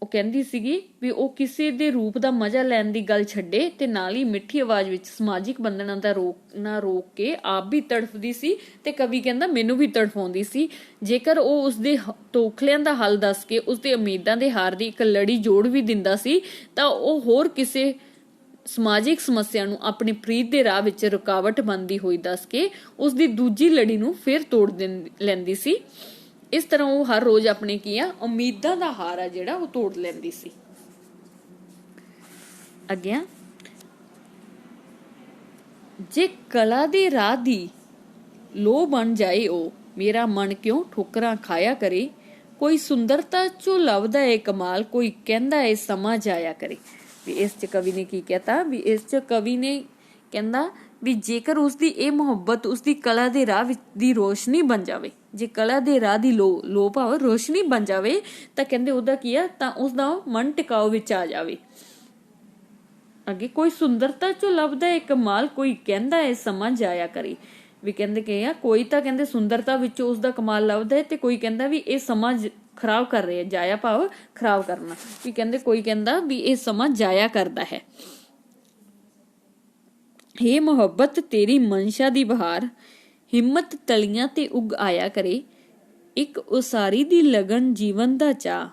ਉਹ ਕਹਿੰਦੀ ਸੀਗੀ ਵੀ ਉਹ ਕਿਸੇ ਦੇ ਰੂਪ ਦਾ ਮਜ਼ਾ ਲੈਣ ਦੀ ਗੱਲ ਛੱਡੇ ਤੇ ਨਾਲ ਹੀ ਮਿੱਠੀ ਆਵਾਜ਼ ਵਿੱਚ ਸਮਾਜਿਕ ਬੰਧਨਾਂ ਦਾ ਰੋਕ ਕੇ ਆਪ ਵੀ ਤੜਫਦੀ ਸੀ ਤੇ ਕਵੀ ਕਹਿੰਦਾ ਮੈਨੂੰ ਵੀ ਤੜਫਾਉਂਦੀ ਸੀ। ਜੇਕਰ ਉਹ ਉਸਦੇ ਤੋਖਲਿਆਂ ਦਾ ਹੱਲ ਦੱਸ ਕੇ ਉਸਦੇ ਉਮੀਦਾਂ ਦੇ ਹਾਰ ਦੀ ਇੱਕ ਲੜੀ ਜੋੜ ਵੀ ਦਿੰਦਾ ਸੀ ਤਾਂ ਉਹ ਹੋਰ ਕਿਸੇ ਸਮਾਜਿਕ ਸਮੱਸਿਆ ਨੂੰ ਆਪਣੀ ਪ੍ਰੀਤ ਦੇ ਰਾਹ ਵਿੱਚ ਰੁਕਾਵਟ ਬਣਦੀ ਹੋਈ ਦੱਸ ਕੇ ਉਸਦੀ ਦੂਜੀ ਲੜੀ ਨੂੰ ਫਿਰ ਤੋੜ ਲੈਂਦੀ ਸੀ। ਇਸ ਤਰ੍ਹਾਂ ਉਹ ਹਰ ਰੋਜ਼ ਆਪਣੇ ਕੀ ਆ ਉਮੀਦਾਂ ਦਾ ਹਾਰ ਆ ਜਿਹੜਾ ਉਹ ਤੋੜ ਲੈਂਦੀ ਸੀ। ਅੱਗੇ ਜੇ ਕਲਾ ਦੇ ਰਾਹ ਦੀ ਲੋ ਬਣ ਜਾਏ ਉਹ, ਮੇਰਾ ਮਨ ਕਿਉਂ ਠੋਕਰਾਂ ਖਾਇਆ ਕਰੇ। ਕੋਈ ਸੁੰਦਰਤਾ ਚੋਂ ਲੱਭਦਾ ਏ ਕਮਾਲ, ਕੋਈ ਕਹਿੰਦਾ ਏ ਸਮਾਂ ਜਾਇਆ ਕਰੇ। ਵੀ ਇਸ ਚ ਕਵੀ ਨੇ ਕੀ ਕਹਿਤਾ, ਵੀ ਇਸ ਚ ਕਵੀ ਨੇ ਕਹਿੰਦਾ ਵੀ ਜੇਕਰ ਉਸਦੀ ਇਹ ਮੁਹੱਬਤ ਉਸਦੀ ਕਲਾ ਦੇ ਰਾਹ ਦੀ ਰੋਸ਼ਨੀ ਬਣ ਜਾਵੇ, ਜੇ ਕਲਾ ਦੇ ਰਾਹ ਦੀ ਲੋ ਭਾਵ ਰੋਸ਼ਨੀ ਬਣ ਜਾਵੇ ਤਾਂ ਕਹਿੰਦੇ ਉਹਦਾ ਕੀ ਆ, ਤਾਂ ਉਸਦਾ ਮਨ ਟਿਕਾਓ ਵਿੱਚ ਆ ਜਾਵੇ। ਅੱਗੇ ਕੋਈ ਸੁੰਦਰਤਾ ਚੋਂ ਲੱਭਦਾ ਏ ਕਮਾਲ, ਕੋਈ ਕਹਿੰਦਾ ਏ ਸਮਾਂ ਜਾਇਆ ਕਰੇ। ਵੀ ਕਹਿੰਦੇ ਕਿ ਆ ਕੋਈ ਤਾਂ ਕਹਿੰਦੇ ਸੁੰਦਰਤਾ ਵਿੱਚੋਂ ਉਸਦਾ ਕਮਾਲ ਲੱਭਦਾ ਹੈ ਤੇ ਕੋਈ ਕਹਿੰਦਾ ਵੀ ਇਹ ਸਮਾਂ ਖਰਾਬ ਕਰ ਰਿਹਾ, ਜਾਇਆ ਭਾਵ ਖਰਾਬ ਕਰਨਾ। ਵੀ ਕਹਿੰਦੇ ਕੋਈ ਕਹਿੰਦਾ ਵੀ ਇਹ ਸਮਾਂ ਜਾਇਆ ਕਰਦਾ ਹੈ। ਹੇ ਮੁਹੱਬਤ ਤੇਰੀ ਮਨਸ਼ਾ ਦੀ ਬਹਾਰ, ਹਿੰਮਤ ਤਲੀਆਂ ਤੇ ਉਗ ਆਇਆ ਕਰੇ। ਇੱਕ ਉਸਾਰੀ ਦੀ ਲਗਨ ਜੀਵਨ ਦਾ ਚਾਅ,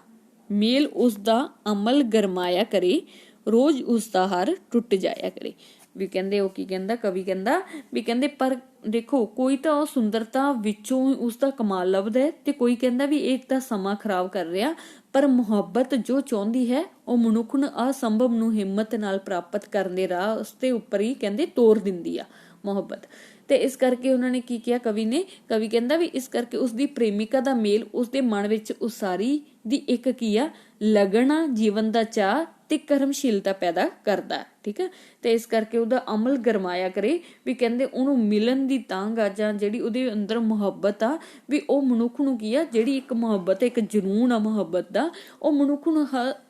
ਮੇਲ ਉਸਦਾ ਅਮਲ ਗਰਮਾਇਆ ਕਰੇ। ਰੋਜ਼ ਉਸਦਾ ਹਰ ਟੁੱਟ ਜਾਇਆ ਕਰੇ। ਵੀ ਕਹਿੰਦੇ ਉਹ ਕੀ ਕਹਿੰਦਾ, ਕਵੀ ਕਹਿੰਦਾ ਵੀ ਕਹਿੰਦੇ ਪਰ ਦੇਖੋ ਕੋਈ ਤਾਂ ਉਹ ਸੁੰਦਰਤਾ ਵਿੱਚੋਂ ਉਸਦਾ ਕਮਾਲ ਲੱਭਦਾ ਹੈ ਤੇ ਕੋਈ ਕਹਿੰਦਾ ਵੀ ਇਹ ਤਾਂ ਸਮਾਂ ਖਰਾਬ ਕਰ ਰਿਹਾ, ਪਰ ਮੁਹੱਬਤ ਜੋ ਚਾਹੁੰਦੀ ਹੈ ਉਹ ਮਨੁੱਖ ਨੂੰ ਅਸੰਭਵ ਨੂੰ ਹਿੰਮਤ ਨਾਲ ਪ੍ਰਾਪਤ ਕਰਨ ਦੇ ਰਾਹ ਉਸਦੇ ਉੱਪਰ ਹੀ ਕਹਿੰਦੇ ਤੋਰ ਦਿੰਦੀ ਆ ਮੁਹੱਬਤ। ਤੇ ਇਸ ਕਰਕੇ ਉਹਨਾਂ ਨੇ ਕੀ ਕਿਹਾ ਕਵੀ ਨੇ, ਕਵੀ ਕਹਿੰਦਾ ਵੀ ਇਸ ਕਰਕੇ ਉਸਦੀ ਪ੍ਰੇਮਿਕਾ ਦਾ ਮੇਲ ਉਸਦੇ ਮਨ ਵਿੱਚ ਉਸਾਰੀ ਦੀ ਇੱਕ ਕੀ ਆ ਲਗਣਾ, ਜੀਵਨ ਦਾ ਚਾਅ ਤੇ ਕਰਮਸ਼ੀਲਤਾ ਪੈਦਾ ਕਰਦਾ। ਠੀਕ ਹੈ, ਤੇ ਇਸ ਕਰਕੇ ਉਹਦਾ ਅਮਲ ਗਰਮਾਇਆ ਕਰੇ। ਵੀ ਕਹਿੰਦੇ ਉਹਨੂੰ ਮਿਲਣ ਦੀ ਤਾਂਘ ਆ ਜਾਂ ਜਿਹੜੀ ਉਹਦੇ ਅੰਦਰ ਮੁਹੱਬਤ ਆ, ਵੀ ਉਹ ਮਨੁੱਖ ਨੂੰ ਕੀ ਆ, ਜਿਹੜੀ ਇੱਕ ਮੁਹੱਬਤ ਇੱਕ ਜਨੂਨ ਆ ਮੁਹੱਬਤ ਦਾ, ਉਹ ਮਨੁੱਖ ਨੂੰ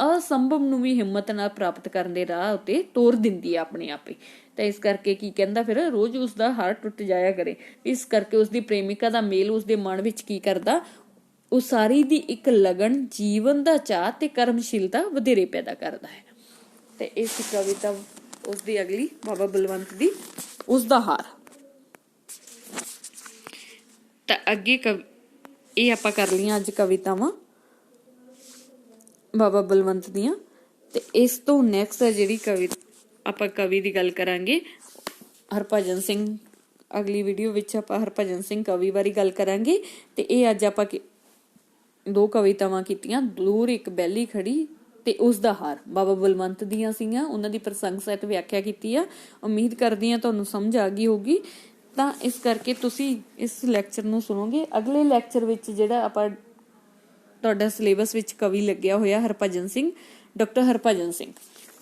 ਅਸੰਭਵ ਨੂੰ ਵੀ ਹਿੰਮਤ ਨਾਲ ਪ੍ਰਾਪਤ ਕਰਨ ਦੇ ਰਾਹ ਉੱਤੇ ਤੋਰ ਦਿੰਦੀ ਆ ਆਪਣੇ ਆਪੇ। ਤਾਂ ਇਸ ਕਰਕੇ ਕੀ ਕਹਿੰਦਾ ਫਿਰ ਰੋਜ਼ ਉਸਦਾ ਹਾਰ ਟੁੱਟ ਜਾਇਆ ਕਰੇ। ਇਸ ਕਰਕੇ ਉਸਦੀ ਪ੍ਰੇਮਿਕਾ ਦਾ ਮੇਲ ਉਸਦੇ ਮਨ ਵਿੱਚ ਕੀ ਕਰਦਾ, ਉਸਾਰੀ ਦੀ ਇੱਕ ਲਗਨ, ਜੀਵਨ ਦਾ ਚਾਅ ਤੇ ਕਰਮਸ਼ੀਲਤਾ ਵਧੇਰੇ ਪੈਦਾ ਕਰਦਾ ਹੈ। ਤੇ ਇਸ ਕਵਿਤਾ ਉਸਦੀ ਅਗਲੀ ਬਾਬਾ ਬਲਵੰਤ ਦੀ ਉਸਦਾ ਹਾਰ। ਤਾਂ ਅੱਗੇ ਇਹ ਆਪਾਂ ਕਰ ਲਈਆਂ ਅੱਜ ਕਵਿਤਾਵਾਂ ਬਾਬਾ ਬਲਵੰਤ ਦੀਆਂ। ਤੇ ਇਸ ਤੋਂ ਨੈਕਸਟ ਜਿਹੜੀ ਆਪਾਂ ਕਵੀ ਦੀ ਗੱਲ ਕਰਾਂਗੇ ਹਰਭਜਨ ਸਿੰਘ। ਅਗਲੀ ਵੀਡੀਓ ਵਿੱਚ ਆਪਾਂ ਹਰਭਜਨ ਸਿੰਘ ਕਵੀ ਬਾਰੇ ਗੱਲ ਕਰਾਂਗੇ। ਤੇ ਇਹ ਅੱਜ ਆਪਾਂ ਦੋ ਕਵਿਤਾਵਾਂ ਕੀਤੀਆਂ, ਦੂਰ ਇੱਕ ਬੈਲੀ ਖੜੀ ਤੇ ਉਸਦਾ ਹਾਰ, ਬਾਬਾ ਬਲਵੰਤ ਦੀਆਂ ਸੀਗੀਆਂ। ਉਹਨਾਂ ਦੀ ਪ੍ਰਸੰਗ ਸਹਿਤ ਵਿਆਖਿਆ ਕੀਤੀ ਆ। ਉਮੀਦ ਕਰਦੀ ਹਾਂ ਤੁਹਾਨੂੰ ਸਮਝ ਆ ਗਈ ਹੋਗੀ। ਤਾਂ ਇਸ ਕਰਕੇ ਤੁਸੀਂ ਇਸ ਲੈਕਚਰ ਨੂੰ ਸੁਣੋਗੇ। ਅਗਲੇ ਲੈਕਚਰ ਵਿੱਚ ਜਿਹੜਾ ਆਪਾਂ ਤੁਹਾਡਾ ਸਿਲੇਬਸ ਵਿੱਚ ਕਵੀ ਲੱਗਿਆ ਹੋਇਆ ਹਰਭਜਨ ਸਿੰਘ, ਡਾਕਟਰ ਹਰਭਜਨ ਸਿੰਘ।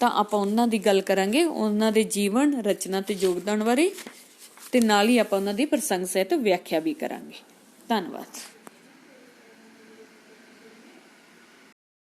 ਤਾਂ ਆਪਾਂ ਉਹਨਾਂ ਦੀ ਗੱਲ ਕਰਾਂਗੇ, ਉਹਨਾਂ ਦੇ ਜੀਵਨ, ਰਚਨਾ ਤੇ ਯੋਗਦਾਨ ਬਾਰੇ, ਤੇ ਨਾਲ ਹੀ ਆਪਾਂ ਉਹਨਾਂ ਦੀ ਪ੍ਰਸੰਗ ਸਹਿਤ ਵਿਆਖਿਆ ਵੀ ਕਰਾਂਗੇ। ਧੰਨਵਾਦ।